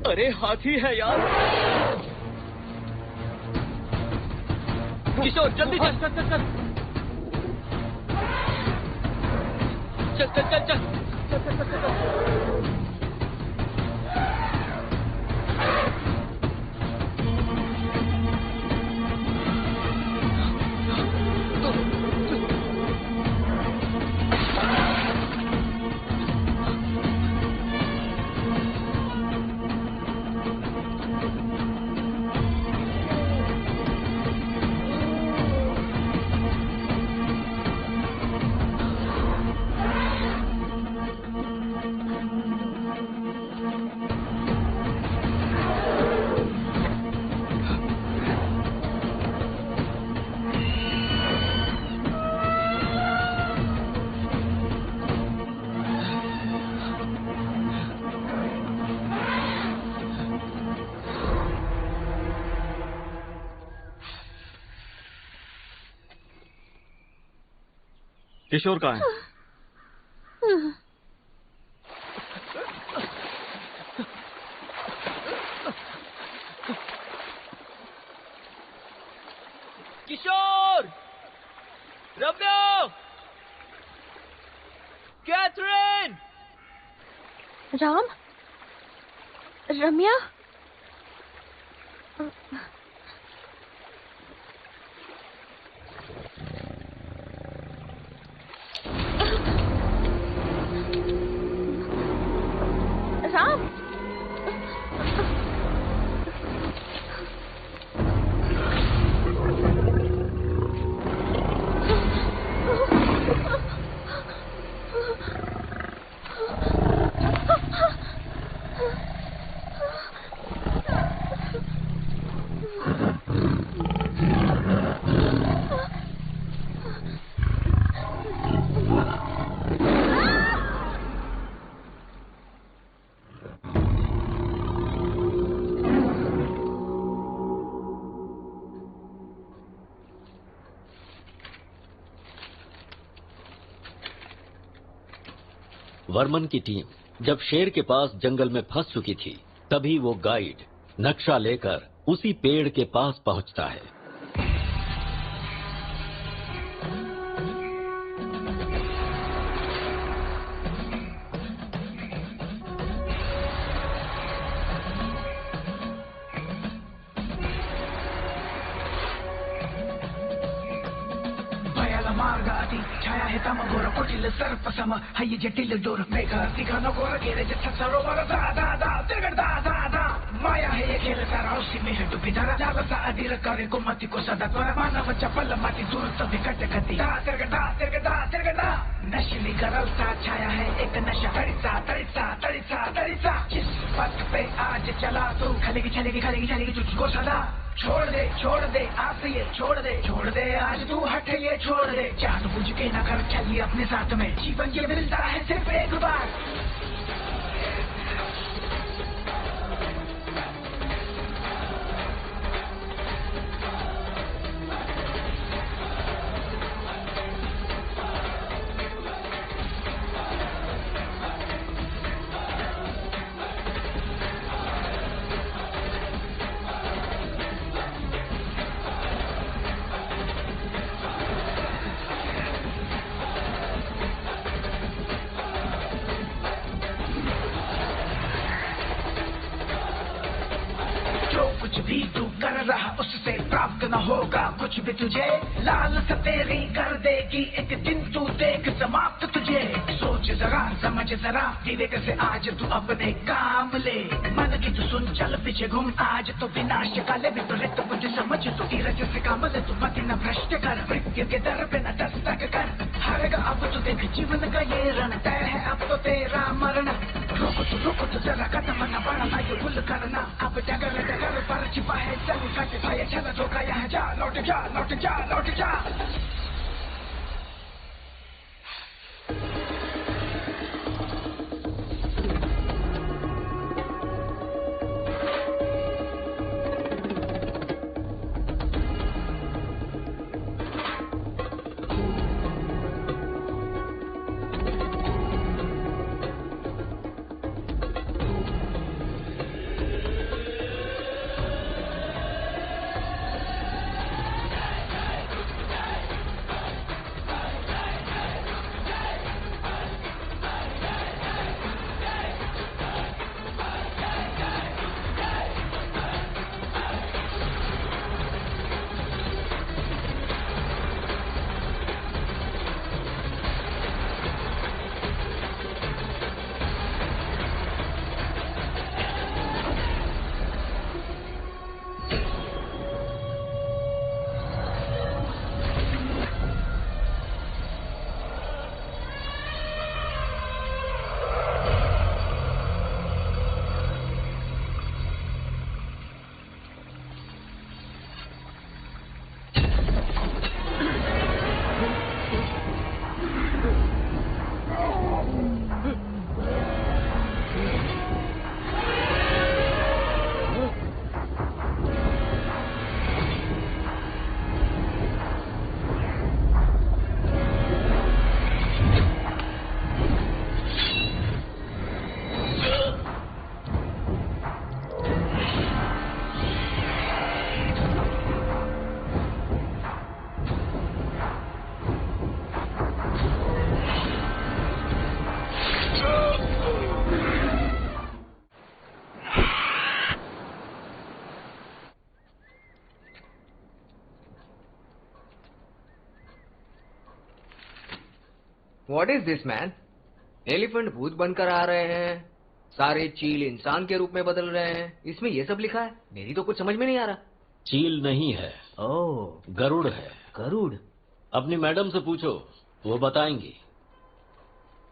अरे हाथी है यार। किशोर जल्दी चल चल चल चल चल चल चल चल चल चल चल। किशोर कहाँ है? किशोर, रम्या, कैथरीन, राम, रम्या। राम, वर्मन की टीम जब शेर के पास जंगल में फंस चुकी थी, तभी वो गाइड नक्शा लेकर उसी पेड़ के पास पहुंचता है। आहे तम घोर कुटील सर्प सम हय्य जटिल दूर मेघ ठिकाण घोर गेले जसा सरोवर दा दा दा तिरगड दा दा दा माया है ये खेल सारा उसी में है डुबी धरा जालसा अधीर करे कुमति को सदा त्वरा मानव चपल माटी दूर सभी कट कटी दा तिरगड दा नशीली गरलता छाया है एक नशा तड़िसा तड़िसा तड़िसा तड़िसा जिस पथ पे आज चला तू खलेगी तुझको सदा छोड़ दे आप ये छोड़ दे आज तू हट ये छोड़ दे जान बुझ के न कर चलिए अपने साथ में जीवन ये मिलता है सिर्फ एक बार कुछ भी तुझे लाल सतेरी कर देगी एक दिन तू देख समाप्त तुझे सोच जरा समझ जरा विवेक से आज तू अपने काम ले मन की तू सुन चल पीछे घूम आज तो विनाश काले विपरीत बुद्धि समझ तू धीरज से काम ले तू मति न भ्रष्ट कर मृत्यु के दर पे न दस्तक कर हरेगा अब तू देख जीवन का ये रण तय है अब तो तेरा मरण रुक तू जरा कदम न बढ़ना ये भूल करना अब डगर पर छिपा है संकट भय छल धोखा यहाँ जा लौट जा What is this man? Elephant भूत बनकर आ रहे हैं, सारे चील इंसान के रूप में बदल रहे हैं, इसमें ये सब लिखा है। मेरी तो कुछ समझ में नहीं आ रहा। चील नहीं है, ओह गरुड़ है। गरुड़? अपनी मैडम से पूछो, वो बताएंगी।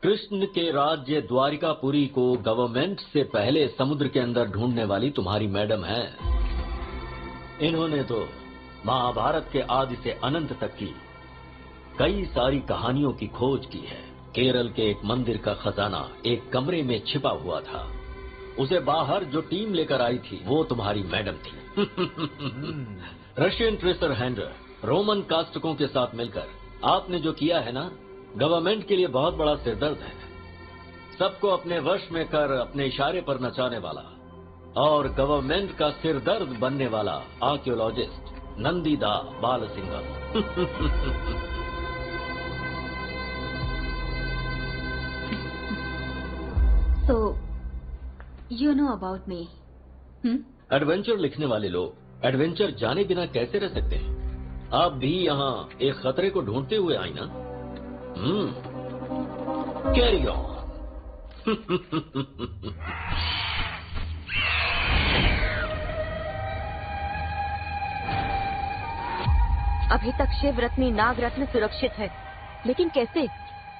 कृष्ण के राज्य द्वारिकापुरी को गवर्नमेंट से पहले समुद्र के अंदर ढूंढने वाली तुम्हारी मैडम है। इन्होंने तो महाभारत के आदि से अनंत तक की कई सारी कहानियों की खोज की है। केरल के एक मंदिर का खजाना एक कमरे में छिपा हुआ था। उसे बाहर जो टीम लेकर आई थी वो तुम्हारी मैडम थी। रशियन ट्रेसर हैंडर रोमन कास्टकों के साथ मिलकर आपने जो किया है ना, गवर्नमेंट के लिए बहुत बड़ा सिरदर्द है। सबको अपने वश में कर अपने इशारे पर नचाने वाला और गवर्नमेंट का सिरदर्द बनने वाला archaeologist Nandida Balasingam. So, you know about me? Adventure लिखने वाले लोग एडवेंचर जाने बिना कैसे रह सकते हैं? आप भी यहाँ एक खतरे को ढूंढते हुए आई ना? Carry on. अभी तक शिव रत्नी नाग रत्न सुरक्षित है, लेकिन कैसे?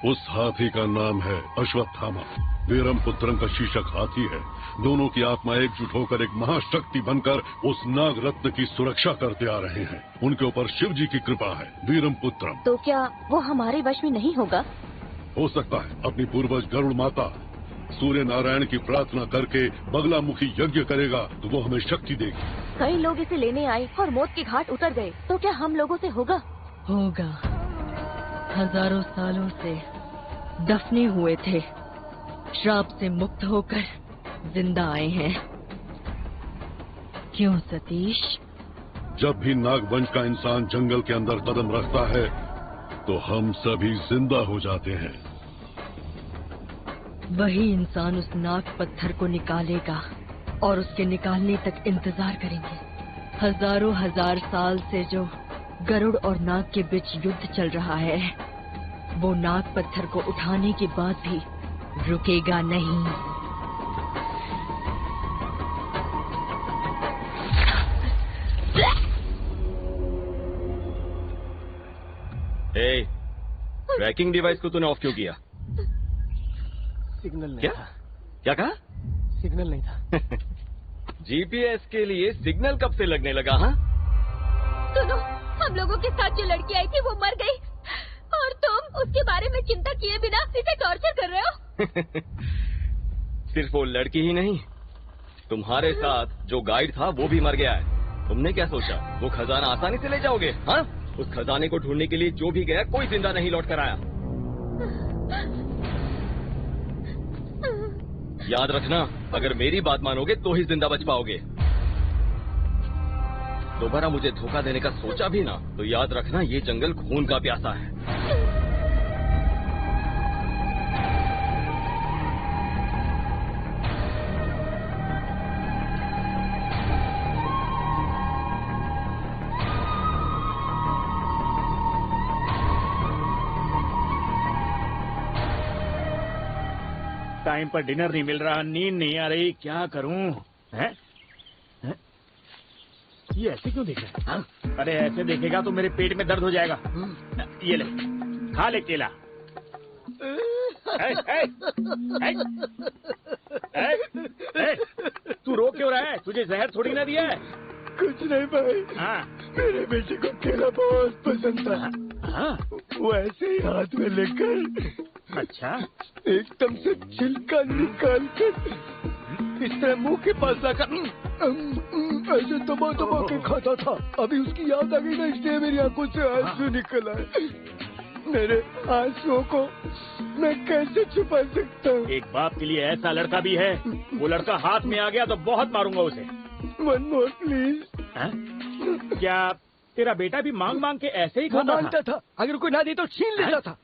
उस हाथी का नाम है अश्वत्थामा। वीरम पुत्रम का शीर्षक हाथी है। दोनों की आत्मा एकजुट होकर एक महाशक्ति बनकर उस नाग रत्न की सुरक्षा करते आ रहे हैं। उनके ऊपर शिव जी की कृपा है। वीरम पुत्रम। तो क्या वो हमारे वश में नहीं होगा? हो सकता है। अपनी पूर्वज गरुड़ माता सूर्य नारायण की प्रार्थना करके बगलामुखी यज्ञ करेगा तो वो हमें शक्ति देगी। कई लोग इसे लेने आए और मौत के घाट उतर गए, तो क्या हम लोगों से होगा? होगा। हजारों सालों से दफने हुए थे, श्राप से मुक्त होकर जिंदा आए हैं। क्यों सतीश? जब भी नागवंश का इंसान जंगल के अंदर कदम रखता है तो हम सभी जिंदा हो जाते हैं। वही इंसान उस नाग पत्थर को निकालेगा और उसके निकालने तक इंतजार करेंगे। हजारों हजार साल से जो गरुड़ और नाग के बीच युद्ध चल रहा है, वो नाग पत्थर को उठाने के बाद भी रुकेगा नहीं। ट्रैकिंग डिवाइस को तूने ऑफ क्यों किया? सिग्नल नहीं क्या? था। क्या कहा? सिग्नल नहीं था। जीपीएस के लिए सिग्नल कब से लगने लगा? हाँ, सुनो, हम लोगों के साथ जो लड़की आई थी वो मर गई और तुम उसके बारे में चिंता किए बिना इसे टॉर्चर कर रहे हो। सिर्फ वो लड़की ही नहीं, तुम्हारे साथ जो गाइड था वो भी मर गया है। तुमने क्या सोचा वो खजाना आसानी से ले जाओगे? हाँ, उस खजाने को ढूंढने के लिए जो भी गया कोई जिंदा नहीं लौट कर आया। याद रखना, अगर मेरी बात मानोगे तो ही जिंदा बच पाओगे। दोबारा मुझे धोखा देने का सोचा भी ना तो याद रखना ये जंगल खून का प्यासा है। टाइम पर डिनर नहीं मिल रहा, नींद नहीं आ रही, क्या करूं? हैं? हैं? ये ऐसे क्यों देख रहा है? अरे ऐसे देखेगा तो मेरे पेट में दर्द हो जाएगा। ये ले, खा ले केला। तू रो क्यों रहा है? तुझे जहर थोड़ी ना दिया है। कुछ नहीं भाई। हाँ, मेरे बेटे को केला बहुत पसंद था। हाँ, वो ऐसे ही हाथ में लेकर अच्छा एकदम से छिलका निकाल कर इस तरह मुंह के पास लाकर ऐसे दबा दबा के खाता था। अभी उसकी याद आ गई ना, इसलिए मेरी आंखों से आंसू निकल आए। मेरे आंसुओं को मैं कैसे छुपा सकता हूँ? एक बाप के लिए ऐसा लड़का भी है। वो लड़का हाथ में आ गया तो बहुत मारूंगा उसे। One more please. क्या तेरा बेटा भी मांग मांग के ऐसे ही खाता मांगता था? अगर कोई ना दे तो छीन लेता था।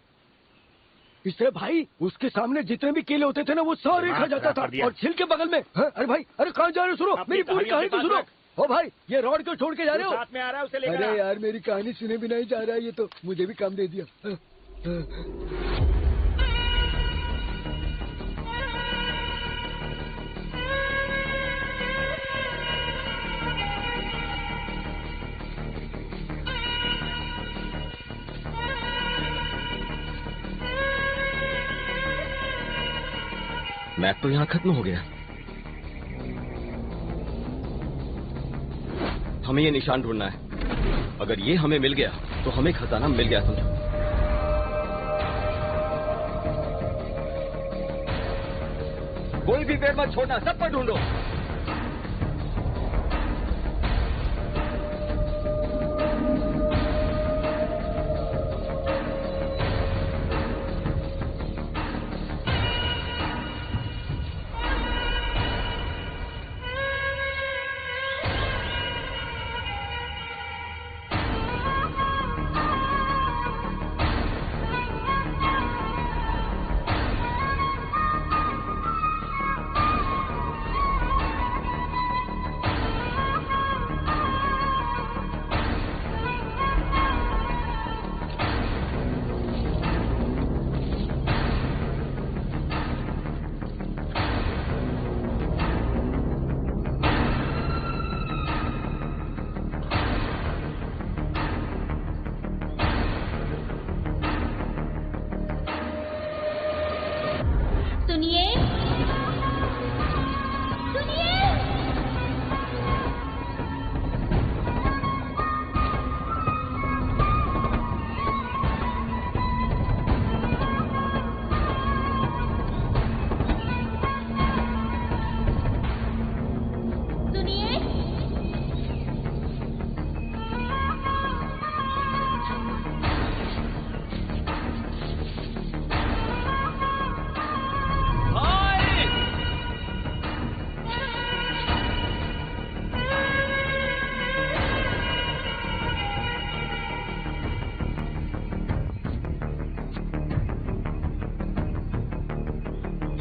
इसलिए भाई उसके सामने जितने भी केले होते थे ना वो सारे खा जाता था। और छिल के बगल में अरे भाई, अरे कहाँ जा रहे हो? सुनो मेरी पूरी कहानी तो सुनो। ओ भाई, ये रॉड क्यों छोड़ के जा रहे हो? साथ में आ रहा है, उसे लेकर। अरे यार, मेरी कहानी सुने बिना ही जा रहा है। ये तो मुझे भी काम दे दिया। मैप तो यहाँ खत्म हो गया। हमें ये निशान ढूंढना है। अगर ये हमें मिल गया तो हमें खजाना मिल गया, समझो। कोई भी पेड़ मत छोड़ना, सब पर ढूंढो।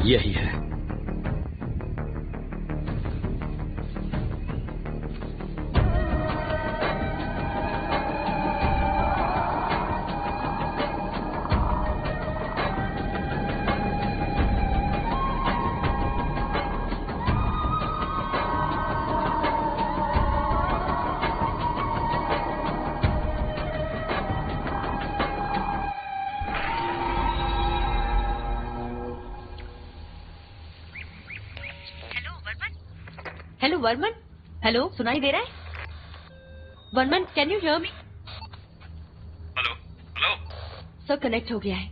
यही है। हेलो वर्मन, हेलो, सुनाई दे रहा है? Varman, can you hear me? Hello hello sir, connect हो गया है।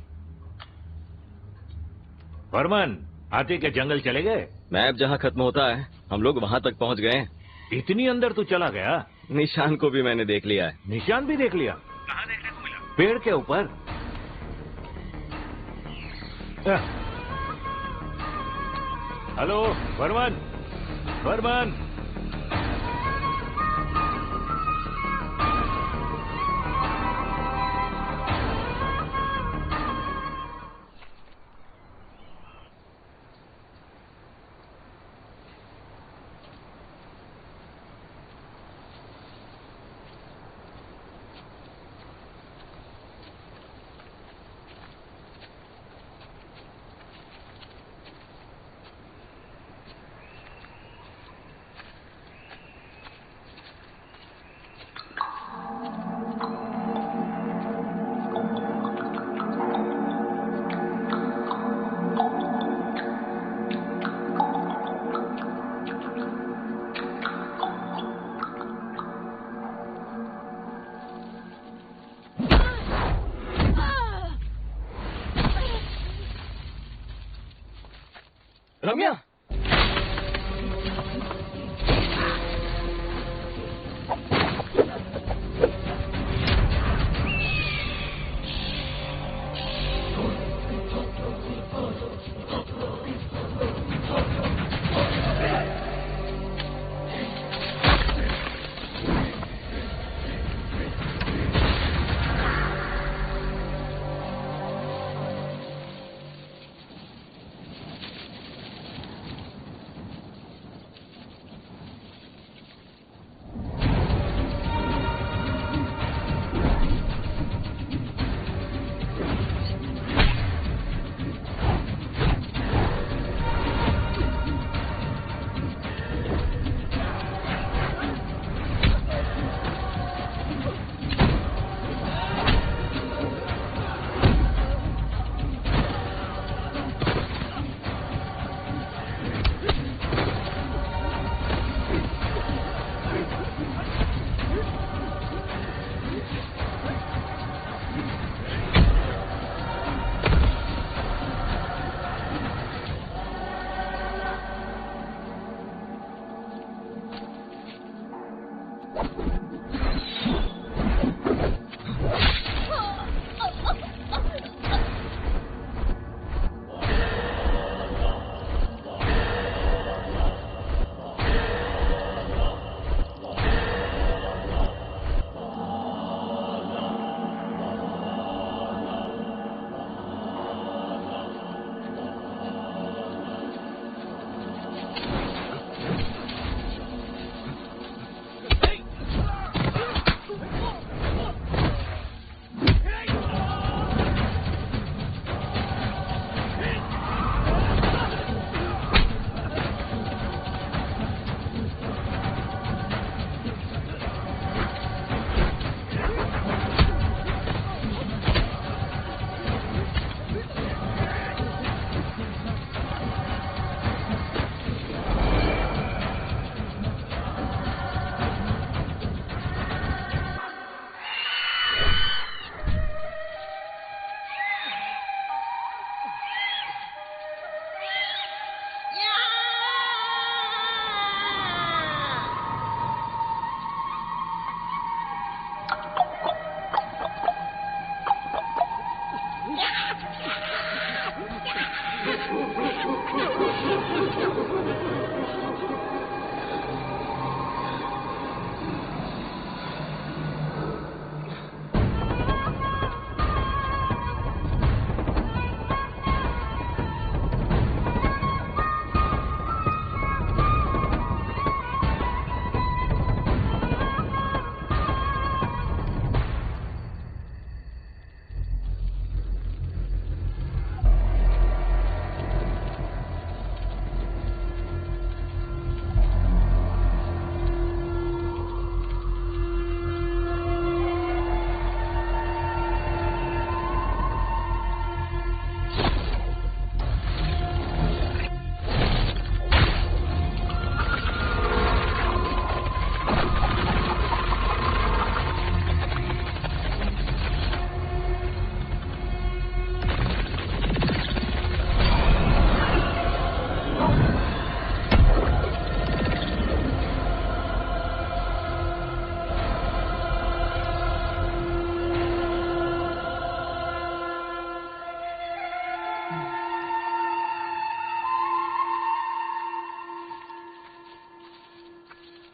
वर्मन, हाथी के जंगल चले गए? मैप जहाँ खत्म होता है हम लोग वहाँ तक पहुँच गए। इतनी अंदर तू चला गया? निशान को भी मैंने देख लिया है। निशान भी देख लिया? कहाँ देखने को मिला? पेड़ के ऊपर। हेलो वर्मन, वर्मन। रम्या,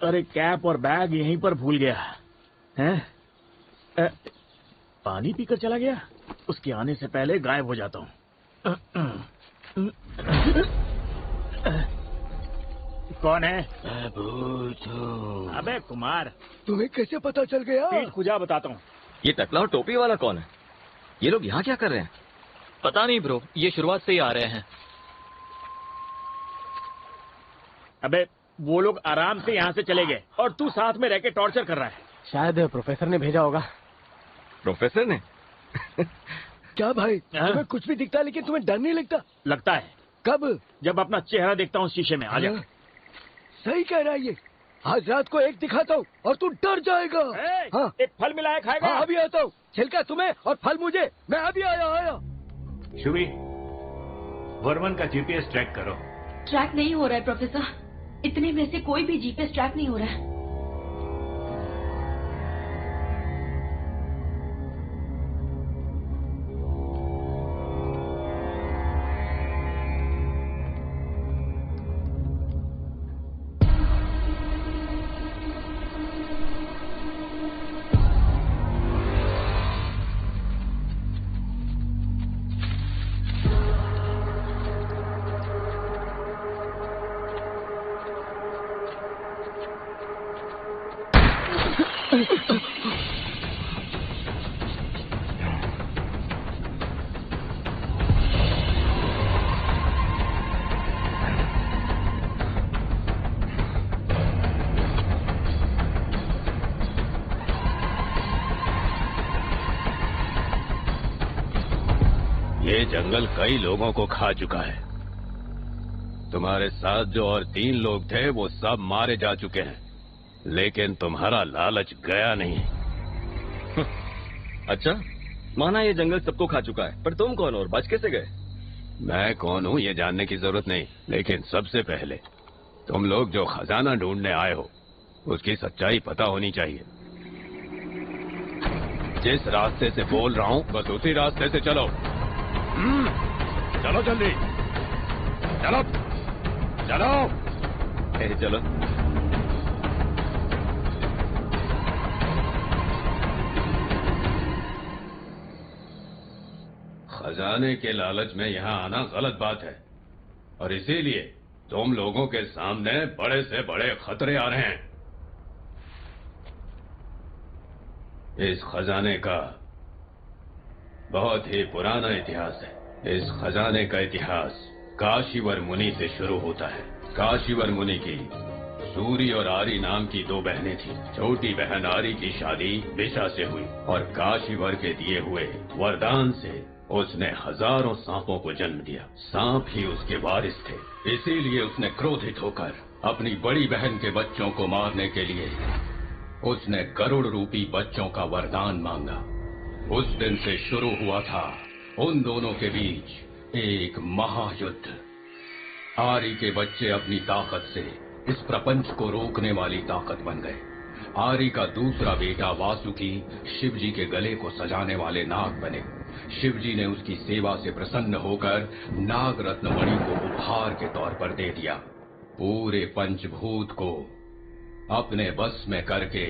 अरे कैप और बैग यहीं पर भूल गया हैं? पानी पीकर चला गया। उसके आने से पहले गायब हो जाता हूँ। कौन है? अबे कुमार, तुम्हें कैसे पता चल गया? पीठ खुजा बताता हूँ। ये टकला और टोपी वाला कौन है? ये लोग यहाँ क्या कर रहे हैं? पता नहीं ब्रो, ये शुरुआत से ही आ रहे हैं। अबे वो लोग आराम से यहाँ से चले गए और तू साथ में रह के टॉर्चर कर रहा है। शायद प्रोफेसर ने भेजा होगा। प्रोफेसर ने? क्या भाई, तुम्हें कुछ भी दिखता है लेकिन तुम्हें डर नहीं लगता? लगता है। कब? जब अपना चेहरा देखता हूँ शीशे में। आ जा। सही कह रहा है ये। आज रात को एक दिखाता हूँ और तू डर जाएगा। हाँ। एक फल मिलाया खाएगा? हाँ, अभी आता हूँ। छिलका तुम्हें और फल मुझे। मैं अभी आया। शुभी, वर्मन का जीपीएस ट्रैक करो। ट्रैक नहीं हो रहा है प्रोफेसर। इतने में से कोई भी जीपीएस ट्रैक नहीं हो रहा है। ये जंगल कई लोगों को खा चुका है। तुम्हारे साथ जो और 3 लोग थे वो सब मारे जा चुके हैं, लेकिन तुम्हारा लालच गया नहीं। अच्छा, माना ये जंगल सबको खा चुका है, पर तुम कौन और बच कैसे गए? मैं कौन हूँ ये जानने की जरूरत नहीं, लेकिन सबसे पहले तुम लोग जो खजाना ढूंढने आए हो उसकी सच्चाई पता होनी चाहिए। जिस रास्ते से बोल रहा हूँ बस उसी रास्ते से चलो। चलो जल्दी, चलो चलो चलो। खजाने के लालच में यहाँ आना गलत बात है, और इसीलिए तुम लोगों के सामने बड़े से बड़े खतरे आ रहे हैं। इस खजाने का बहुत ही पुराना इतिहास है। इस खजाने का इतिहास काशीवर मुनि से शुरू होता है। काशीवर मुनि की सूरी और आरी नाम की 2 बहनें थीं। छोटी बहन आरी की शादी बिशा से हुई और काशीवर के दिए हुए वरदान से उसने हजारों सांपों को जन्म दिया। सांप ही उसके वारिस थे, इसीलिए उसने क्रोधित होकर अपनी बड़ी बहन के बच्चों को मारने के लिए उसने गरुड़ रूपी बच्चों का वरदान मांगा। उस दिन से शुरू हुआ था उन दोनों के बीच एक महायुद्ध। आरी के बच्चे अपनी ताकत से इस प्रपंच को रोकने वाली ताकत बन गए। आरी का दूसरा बेटा वासुकी शिवजी के गले को सजाने वाले नाग बने। शिवजी ने उसकी सेवा से प्रसन्न होकर नाग रत्न मणि को उपहार के तौर पर दे दिया। पूरे पंचभूत को अपने बस में करके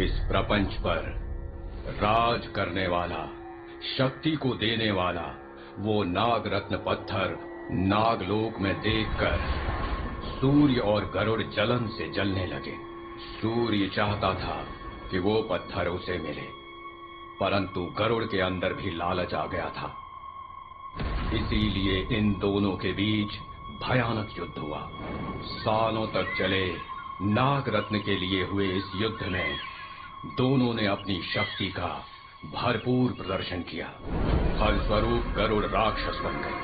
इस प्रपंच पर राज करने वाला, शक्ति को देने वाला वो नाग रत्न पत्थर नागलोक में देखकर सूर्य और गरुड़ जलन से जलने लगे। सूर्य चाहता था कि वो पत्थर उसे मिले, परंतु गरुड़ के अंदर भी लालच आ गया था। इसीलिए इन दोनों के बीच भयानक युद्ध हुआ। सालों तक चले नाग रत्न के लिए हुए इस युद्ध में दोनों ने अपनी शक्ति का भरपूर प्रदर्शन किया। फलस्वरूप गरुड़ राक्षस बन गए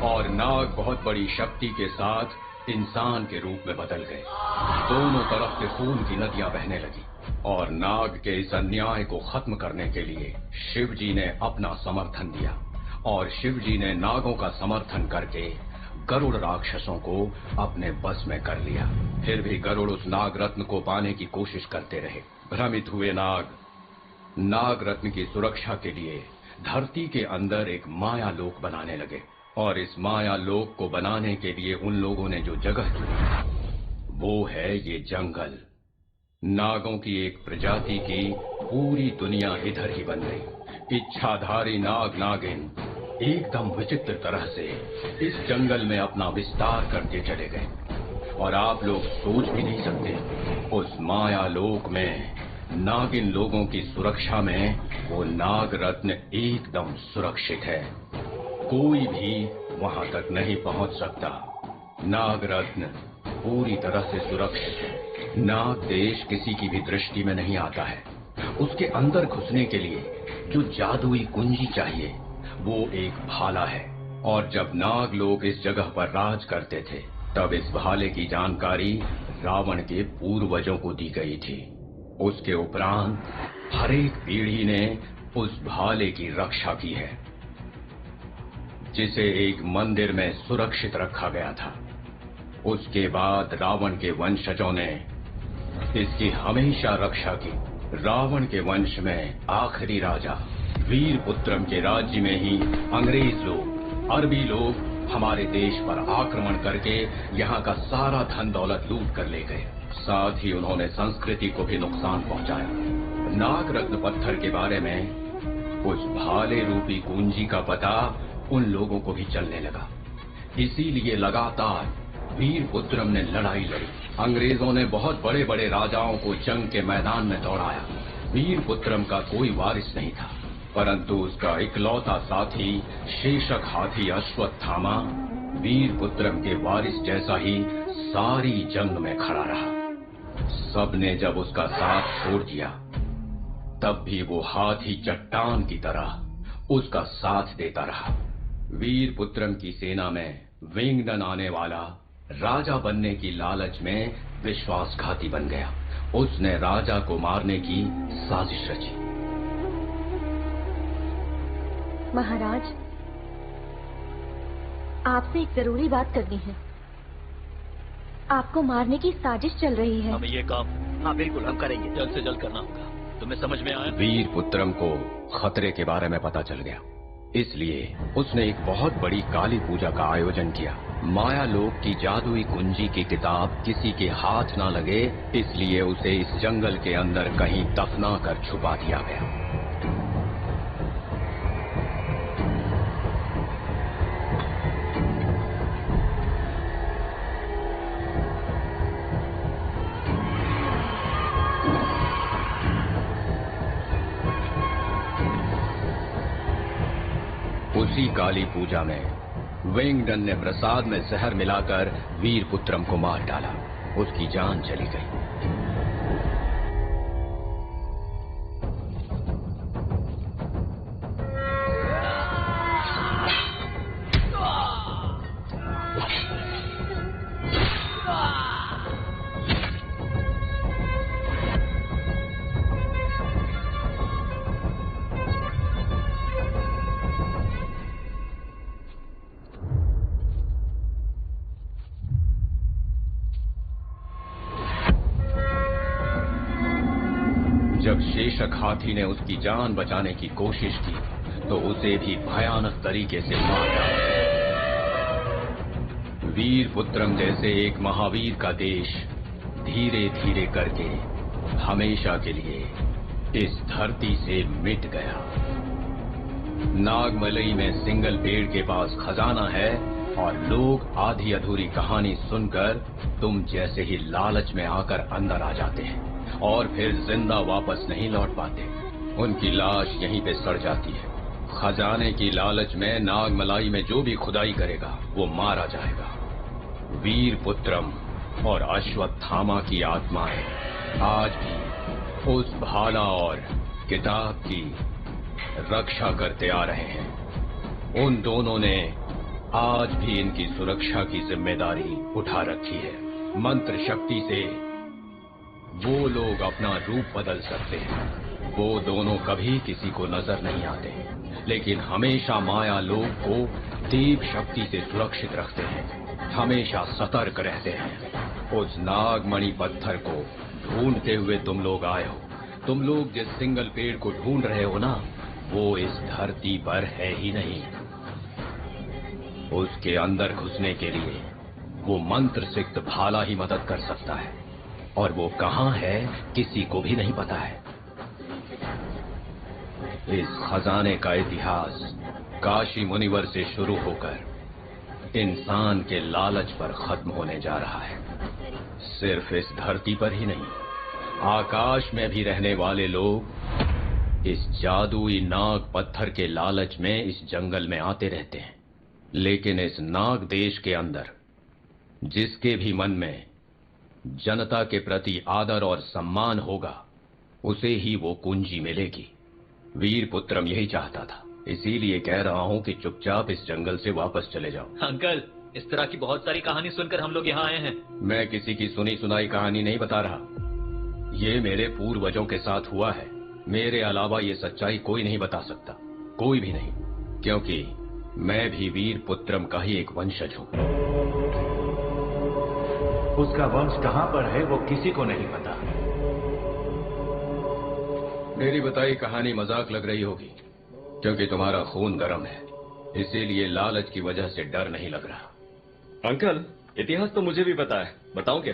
और नाग बहुत बड़ी शक्ति के साथ इंसान के रूप में बदल गए। दोनों तरफ से खून की नदियां बहने लगी और नाग के इस अन्याय को खत्म करने के लिए शिवजी ने अपना समर्थन दिया और शिवजी ने नागों का समर्थन करके गरुड़ राक्षसों को अपने बस में कर लिया। फिर भी गरुड़ उस नाग रत्न को पाने की कोशिश करते रहे। भ्रमित हुए नाग रत्न की सुरक्षा के लिए धरती के अंदर एक माया लोक बनाने लगे और इस माया लोक को बनाने के लिए उन लोगों ने जो जगह चुनी वो है ये जंगल। नागों की एक प्रजाति की पूरी दुनिया इधर ही बन गई। इच्छाधारी नाग नागिन एकदम विचित्र तरह से इस जंगल में अपना विस्तार करते चले गए और आप लोग सोच भी नहीं सकते उस माया लोक में नागिन लोगों की सुरक्षा में वो नाग रत्न एकदम सुरक्षित है। कोई भी वहां तक नहीं पहुंच सकता। नाग रत्न पूरी तरह से सुरक्षित है। नाग देश किसी की भी दृष्टि में नहीं आता है। उसके अंदर घुसने के लिए जो जादुई कुंजी चाहिए वो एक भाला है। और जब नाग लोग इस जगह पर राज करते थे तब इस भाले की जानकारी रावण के पूर्वजों को दी गई थी। उसके उपरांत हर एक पीढ़ी ने उस भाले की रक्षा की है, जिसे एक मंदिर में सुरक्षित रखा गया था। उसके बाद रावण के वंशजों ने इसकी हमेशा रक्षा की। रावण के वंश में आखिरी राजा वीरपुत्रम के राज्य में ही अंग्रेज लोग, अरबी लोग हमारे देश पर आक्रमण करके यहाँ का सारा धन दौलत लूट कर ले गए। साथ ही उन्होंने संस्कृति को भी नुकसान पहुंचाया। नाग रत्न पत्थर के बारे में उस भाले रूपी कुंजी का पता उन लोगों को भी चलने लगा। इसीलिए लगातार वीरपुत्रम ने लड़ाई लड़ी। अंग्रेजों ने बहुत बड़े बड़े राजाओं को जंग के मैदान में दौड़ाया। वीरपुत्रम का कोई वारिस नहीं था, परंतु उसका इकलौता साथी शेषक हाथी अश्वत्थामा वीरपुत्रम के वारिस जैसा ही सारी जंग में खड़ा रहा। सबने जब उसका साथ छोड़ दिया तब भी वो हाथी चट्टान की तरह उसका साथ देता रहा। वीरपुत्रम की सेना में विंगडन आने वाला राजा बनने की लालच में विश्वासघाती बन गया। उसने राजा को मारने की साजिश रची। महाराज, आपसे एक जरूरी बात करनी है। आपको मारने की साजिश चल रही है। हमें ये काम हाँ बिल्कुल हम करेंगे, जल्द से जल्द करना होगा। तुम्हें समझ में आया? वीरपुत्रम को खतरे के बारे में पता चल गया, इसलिए उसने एक बहुत बड़ी काली पूजा का आयोजन किया। माया लोक की जादुई कुंजी की किताब किसी के हाथ ना लगे, इसलिए उसे इस जंगल के अंदर कहीं दफना कर छुपा दिया गया। उसी काली पूजा में विंगडन ने प्रसाद में जहर मिलाकर वीरपुत्रम को मार डाला। उसकी जान चली गई। जब शेषक हाथी ने उसकी जान बचाने की कोशिश की तो उसे भी भयानक तरीके से मार डाला। वीरपुत्रम जैसे एक महावीर का देश धीरे धीरे करके हमेशा के लिए इस धरती से मिट गया। नागमलई में सिंगल पेड़ के पास खजाना है और लोग आधी अधूरी कहानी सुनकर तुम जैसे ही लालच में आकर अंदर आ जाते हैं और फिर जिंदा वापस नहीं लौट पाते। उनकी लाश यहीं पे सड़ जाती है। खजाने की लालच में नागमलाई में जो भी खुदाई करेगा वो मारा जाएगा। वीरपुत्रम और अश्वत्थामा की आत्माएं आज भी उस भाला और किताब की रक्षा करते आ रहे हैं। उन दोनों ने आज भी इनकी सुरक्षा की जिम्मेदारी उठा रखी है। मंत्र शक्ति से वो लोग अपना रूप बदल सकते हैं। वो दोनों कभी किसी को नजर नहीं आते, लेकिन हमेशा माया लोक को देव शक्ति से सुरक्षित रखते हैं। हमेशा सतर्क रहते हैं। उस नागमणि पत्थर को ढूंढते हुए तुम लोग आए हो। तुम लोग जिस सिंगल पेड़ को ढूंढ रहे हो ना, वो इस धरती पर है ही नहीं। उसके अंदर घुसने के लिए वो मंत्र सिक्त भाला ही मदद कर सकता है। और वो कहां है किसी को भी नहीं पता है। इस खजाने का इतिहास काशी मुनिवर से शुरू होकर इंसान के लालच पर खत्म होने जा रहा है। सिर्फ इस धरती पर ही नहीं, आकाश में भी रहने वाले लोग इस जादुई नाग पत्थर के लालच में इस जंगल में आते रहते हैं। लेकिन इस नाग देश के अंदर जिसके भी मन में जनता के प्रति आदर और सम्मान होगा, उसे ही वो कुंजी मिलेगी। वीरपुत्रम यही चाहता था, इसीलिए कह रहा हूं कि चुपचाप इस जंगल से वापस चले जाओ। अंकल, इस तरह की बहुत सारी कहानी सुनकर हम लोग यहाँ आए हैं। मैं किसी की सुनी सुनाई कहानी नहीं बता रहा, ये मेरे पूर्वजों के साथ हुआ है। मेरे अलावा ये सच्चाई कोई नहीं बता सकता, कोई भी नहीं, क्योंकि मैं भी वीरपुत्रम का ही एक वंशज हूं। उसका वंश कहां पर है वो किसी को नहीं पता। मेरी बताई कहानी मजाक लग रही होगी, क्योंकि तुम्हारा खून गर्म है, इसीलिए लालच की वजह से डर नहीं लग रहा। अंकल, इतिहास तो मुझे भी पता है, बताऊं क्या?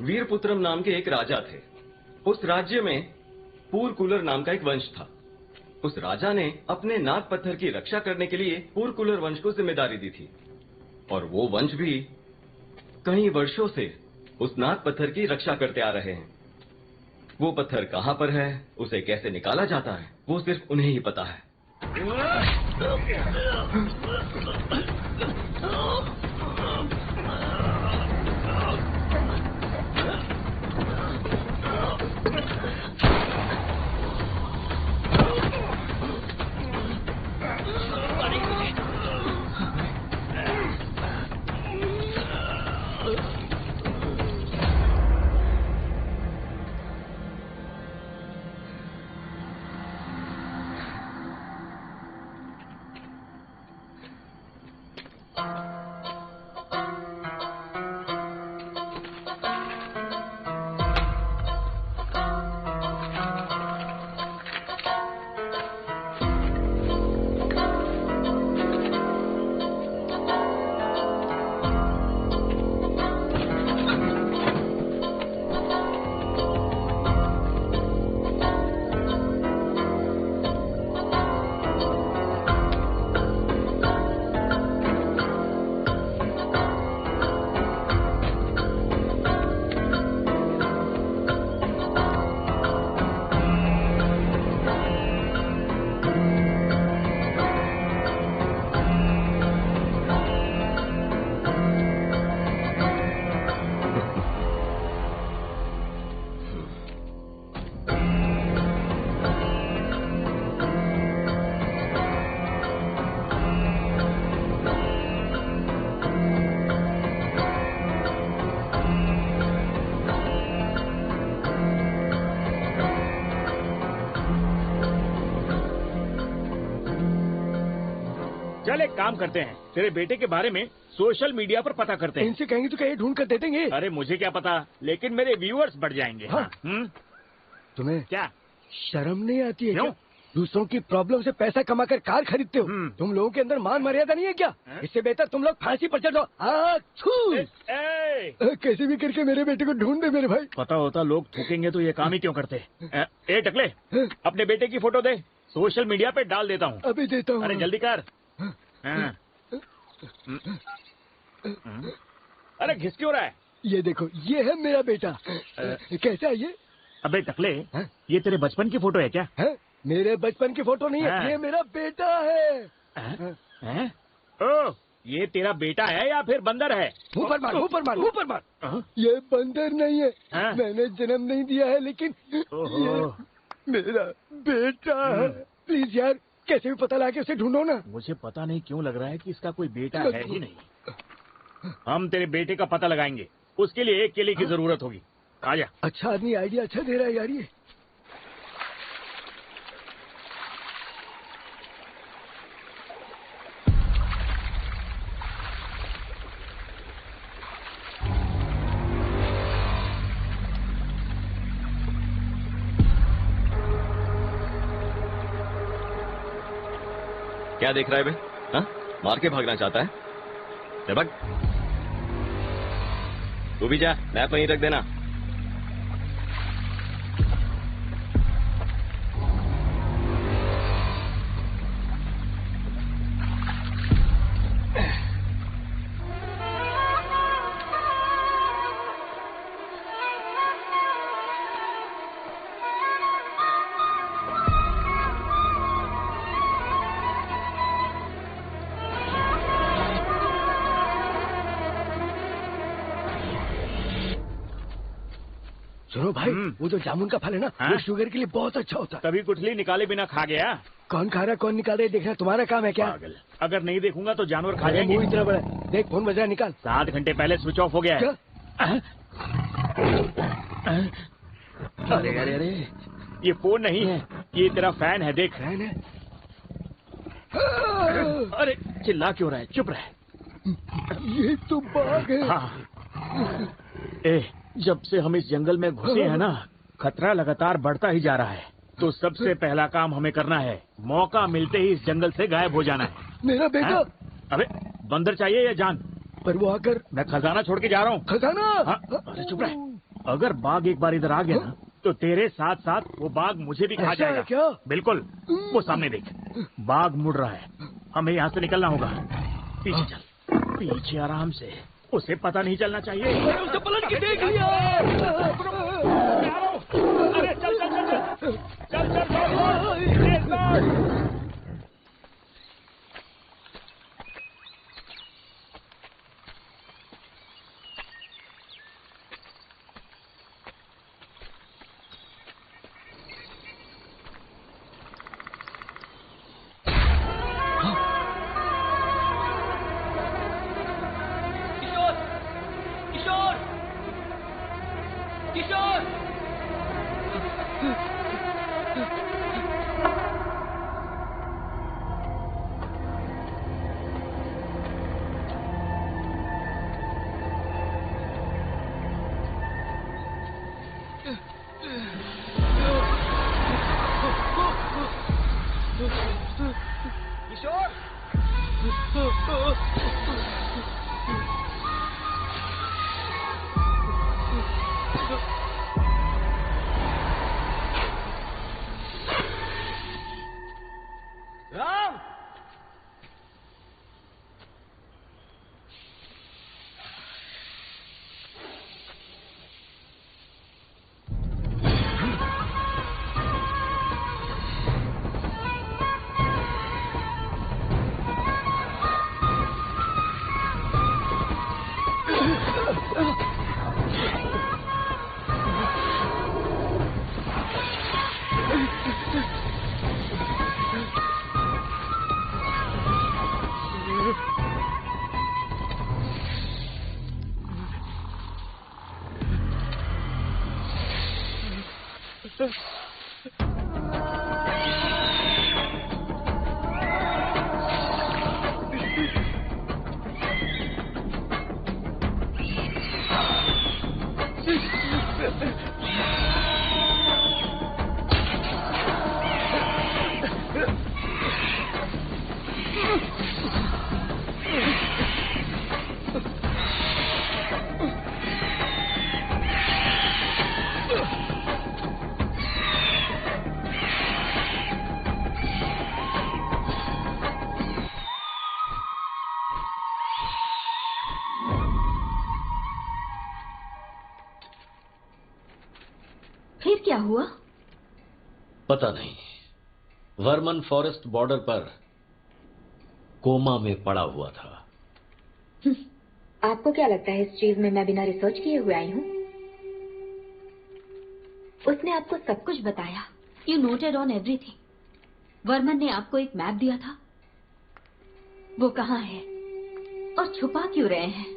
वीरपुत्रम नाम के एक राजा थे। उस राज्य में पूरकुलर नाम का एक वंश था। उस राजा ने अपने नाग पत्थर की रक्षा करने के लिए पूरकुलर वंश को जिम्मेदारी दी थी, और वो वंश भी कई वर्षों से उस नाग पत्थर की रक्षा करते आ रहे हैं। वो पत्थर कहां पर है, उसे कैसे निकाला जाता है, वो सिर्फ उन्हें ही पता है। चल एक काम करते हैं, तेरे बेटे के बारे में सोशल मीडिया पर पता करते हैं। इनसे कहेंगे तो कहीं ढूंढ कर दे देंगे। अरे मुझे क्या पता, लेकिन मेरे व्यूअर्स बढ़ जाएंगे। हाँ। तुम्हें क्या शर्म नहीं आती है क्या? दूसरों की प्रॉब्लम से पैसा कमाकर कार खरीदते हो। तुम लोगों के अंदर मान मर्यादा नहीं है क्या? इससे बेहतर तुम लोग फांसी पर चढ़ जाओ। कैसे भी करके मेरे बेटे को ढूंढ दे मेरे भाई। पता होता लोग थूकेंगे तो ये काम ही क्यों करते। ए टकले, अपने बेटे की फोटो दे, सोशल मीडिया पे डाल देता हूँ। अभी देता हूँ। अरे जल्दी कर। अरे घिस क्यों रहा है? ये देखो, ये है मेरा बेटा। कैसा है ये? अबे टकले, ये तेरे बचपन की फोटो है क्या? मेरे बचपन की फोटो नहीं है, ये मेरा बेटा है। ओ, ये तेरा बेटा है या फिर बंदर है? ऊपर मार, ऊपर मार, ऊपर मार। ये बंदर नहीं है, मैंने जन्म नहीं दिया है, लेकिन ये मेरा बेटा है। प्लीज यार, कैसे भी पता लगा उसे ढूंढो ना। मुझे पता नहीं क्यों लग रहा है कि इसका कोई बेटा है ही नहीं। हम तेरे बेटे का पता लगाएंगे, उसके लिए एक केले की जरूरत होगी। आजा। अच्छा आदमी आइडिया अच्छा दे रहा है यार ये। क्या देख रहा है बे? हाँ? मार के भागना चाहता है? भाग। तू भी जा, मैप वहीं रख देना। सुनो भाई, वो जो जामुन का फल है ना, वो शुगर के लिए बहुत अच्छा होता है। तभी गुठली निकाले बिना खा गया। कौन खा रहा है, कौन निकाल रहा है, देखना तुम्हारा काम है क्या? पागल। अगर नहीं देखूंगा तो जानवर खा जाएंगे। मुंह इतना बड़ा है। देख फोन बज रहा है, निकाल। 7 घंटे पहले स्विच ऑफ हो गया है। अरे अरे अरे, ये फोन नहीं है, ये तेरा फैन है। देख। फैन है? अरे चिल्ला क्यों रहा है, चुप रह। ये तो बाघ है। हाँ। जब से हम इस जंगल में घुसे हैं ना, खतरा लगातार बढ़ता ही जा रहा है। तो सबसे पहला काम हमें करना है, मौका मिलते ही इस जंगल से गायब हो जाना है। मेरा बेटा। अबे बंदर चाहिए या जान? पर वो आकर। मैं खजाना छोड़ के जा रहा हूँ। खजाना? अरे चुप रह। अगर बाघ एक बार इधर आ गया ना, तो तेरे साथ साथ वो बाघ मुझे भी खा जाएगा। क्या? बिल्कुल। वो सामने देख, बाघ मुड़ रहा है। हमें यहाँ से निकलना होगा। पीछे चल, पीछे आराम से, उसे पता नहीं चलना चाहिए। उसे पलट के देख लिया। अरे चल चल चल चल चल चल चल। फिर क्या हुआ? पता नहीं। वर्मन फॉरेस्ट बॉर्डर पर कोमा में पड़ा हुआ था। आपको क्या लगता है इस चीज में मैं बिना रिसर्च किए हुए आई हूँ? उसने आपको सब कुछ बताया। You noted on everything. Varman ने आपको एक मैप दिया था। वो कहाँ है और छुपा क्यों रहे हैं?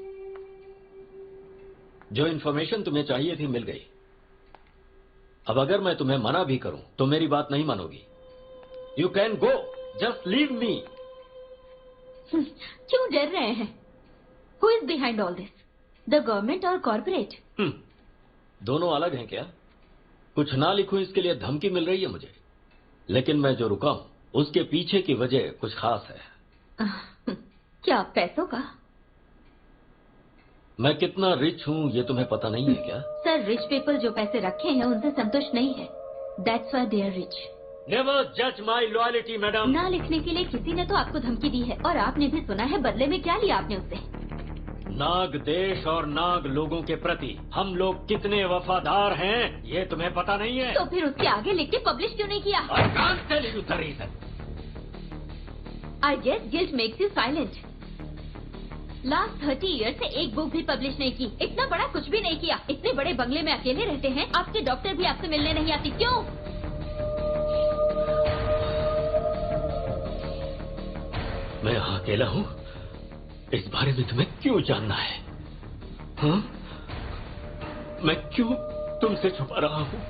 जो इन्फॉर्मेशन तुम्हें चाहिए थी मिल गई। अब अगर मैं तुम्हें मना भी करूं तो मेरी बात नहीं मानोगी। You can go, just leave me. क्यों डर रहे हैं? Who is behind all this? The government और कॉर्पोरेट? दोनों अलग हैं क्या? कुछ ना लिखूं इसके लिए धमकी मिल रही है मुझे, लेकिन मैं जो रुका हूं उसके पीछे की वजह कुछ खास है। क्या पैसों का? मैं कितना रिच हूँ ये तुम्हें पता नहीं है क्या? सर, रिच पीपल जो पैसे रखे हैं उनसे संतुष्ट नहीं है। That's why they are rich. Never जज माई लॉयल्टी मैडम। ना लिखने के लिए किसी ने तो आपको धमकी दी है और आपने भी सुना है, बदले में क्या लिया आपने उससे? नाग देश और नाग लोगों के प्रति हम लोग कितने वफादार हैं ये तुम्हें पता नहीं है। तो फिर उसके आगे लिख के पब्लिश क्यों नहीं किया? I can't tell you the reason. I guess guilt makes you silent. Last 30 year से एक बुक भी पब्लिश नहीं की, इतना बड़ा कुछ भी नहीं किया, इतने बड़े बंगले में अकेले रहते हैं, आपके डॉक्टर भी आपसे मिलने नहीं आती, क्यों? मैं यहाँ अकेला हूँ, इस बारे में तुम्हें क्यों जानना है? हाँ? मैं क्यों तुमसे छुपा रहा हूँ?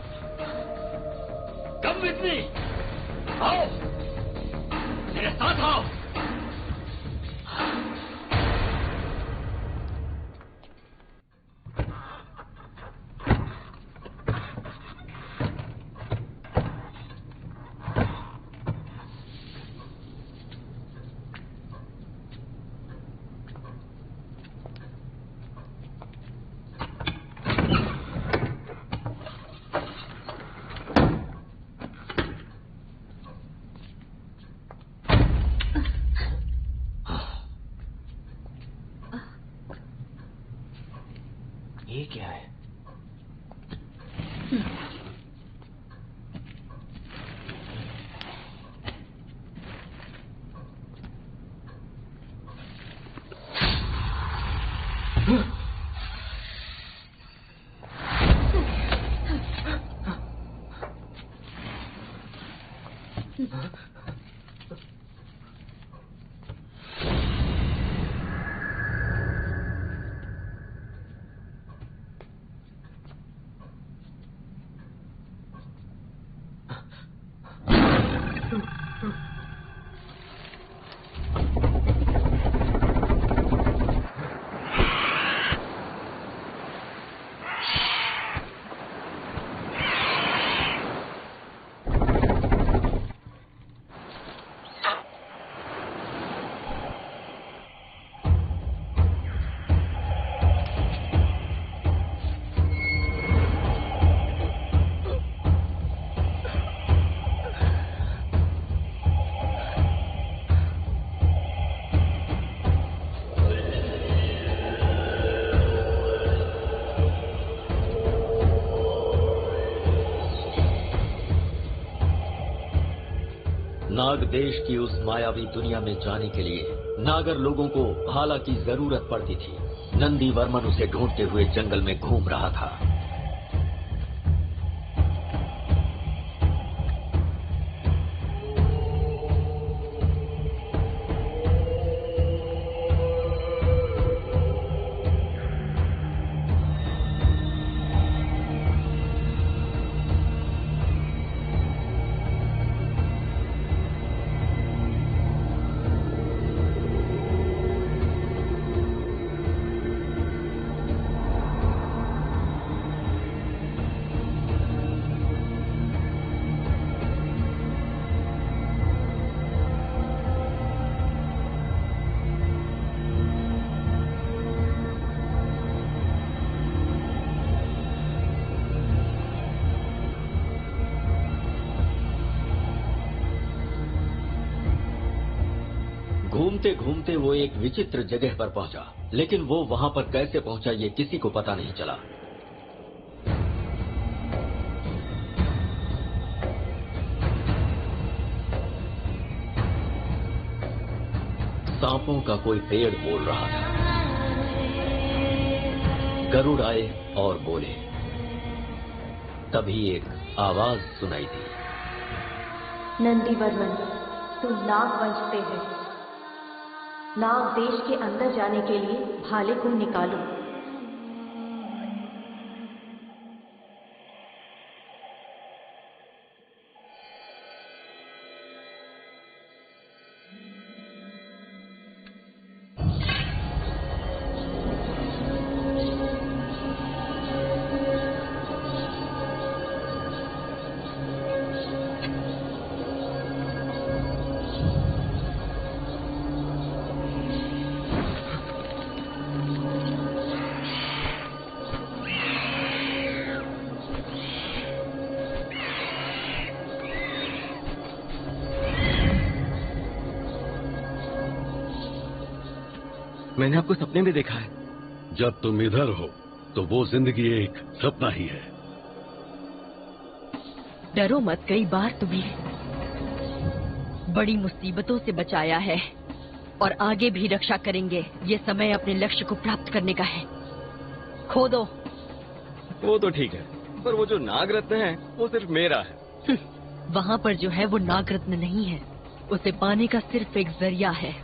Come with me. आओ, मेरे साथ आओ। ये क्या है? नाग देश की उस मायावी दुनिया में जाने के लिए नागर लोगों को भाला की जरूरत पड़ती थी। नंदी वर्मन उसे ढूंढते हुए जंगल में घूम रहा था। घूमते घूमते वो एक विचित्र जगह पर पहुंचा, लेकिन वो वहां पर कैसे पहुंचा ये किसी को पता नहीं चला। सांपों का कोई पेड़ बोल रहा था। गरुड़ आए और बोले। तभी एक आवाज सुनाई दी। नंदीवर्मन, तुम नाग वंश से है। नाग देश के अंदर जाने के लिए भाले को निकालो। मैंने आपको सपने में देखा है। जब तुम इधर हो तो वो जिंदगी एक सपना ही है। डरो मत, कई बार तुम्हें बड़ी मुसीबतों से बचाया है और आगे भी रक्षा करेंगे। ये समय अपने लक्ष्य को प्राप्त करने का है। खो दो। वो तो ठीक है, पर वो जो नाग रत्न है वो सिर्फ मेरा है। वहाँ पर जो है वो नाग रत्न नहीं है, उसे पाने का सिर्फ एक जरिया है।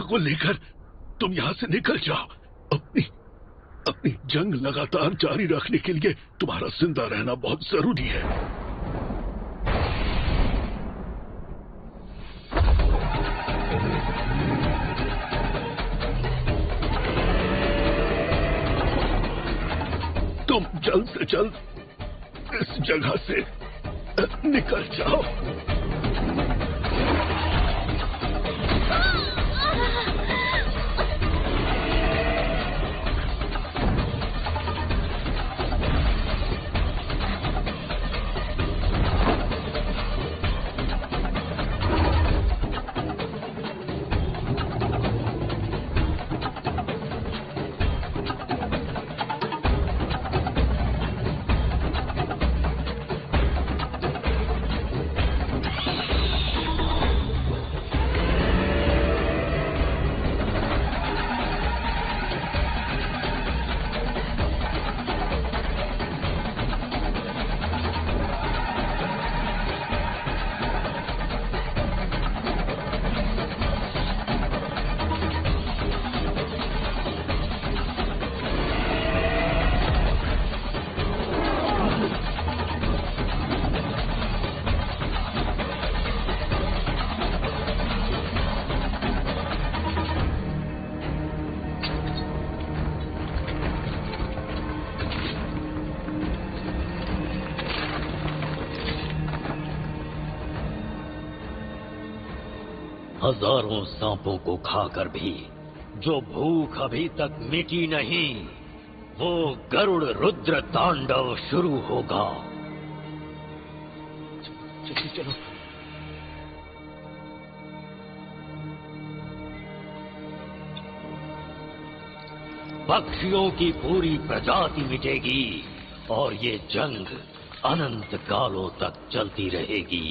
को लेकर तुम यहाँ से निकल जाओ। अपनी जंग लगातार जारी रखने के लिए तुम्हारा जिंदा रहना बहुत जरूरी है। तुम जल्द से जल्द इस जगह से निकल जाओ। हजारों सांपों को खाकर भी जो भूख अभी तक मिटी नहीं, वो गरुड़ रुद्र तांडव शुरू होगा। चलो। पक्षियों की पूरी प्रजाति मिटेगी और ये जंग अनंत कालों तक चलती रहेगी।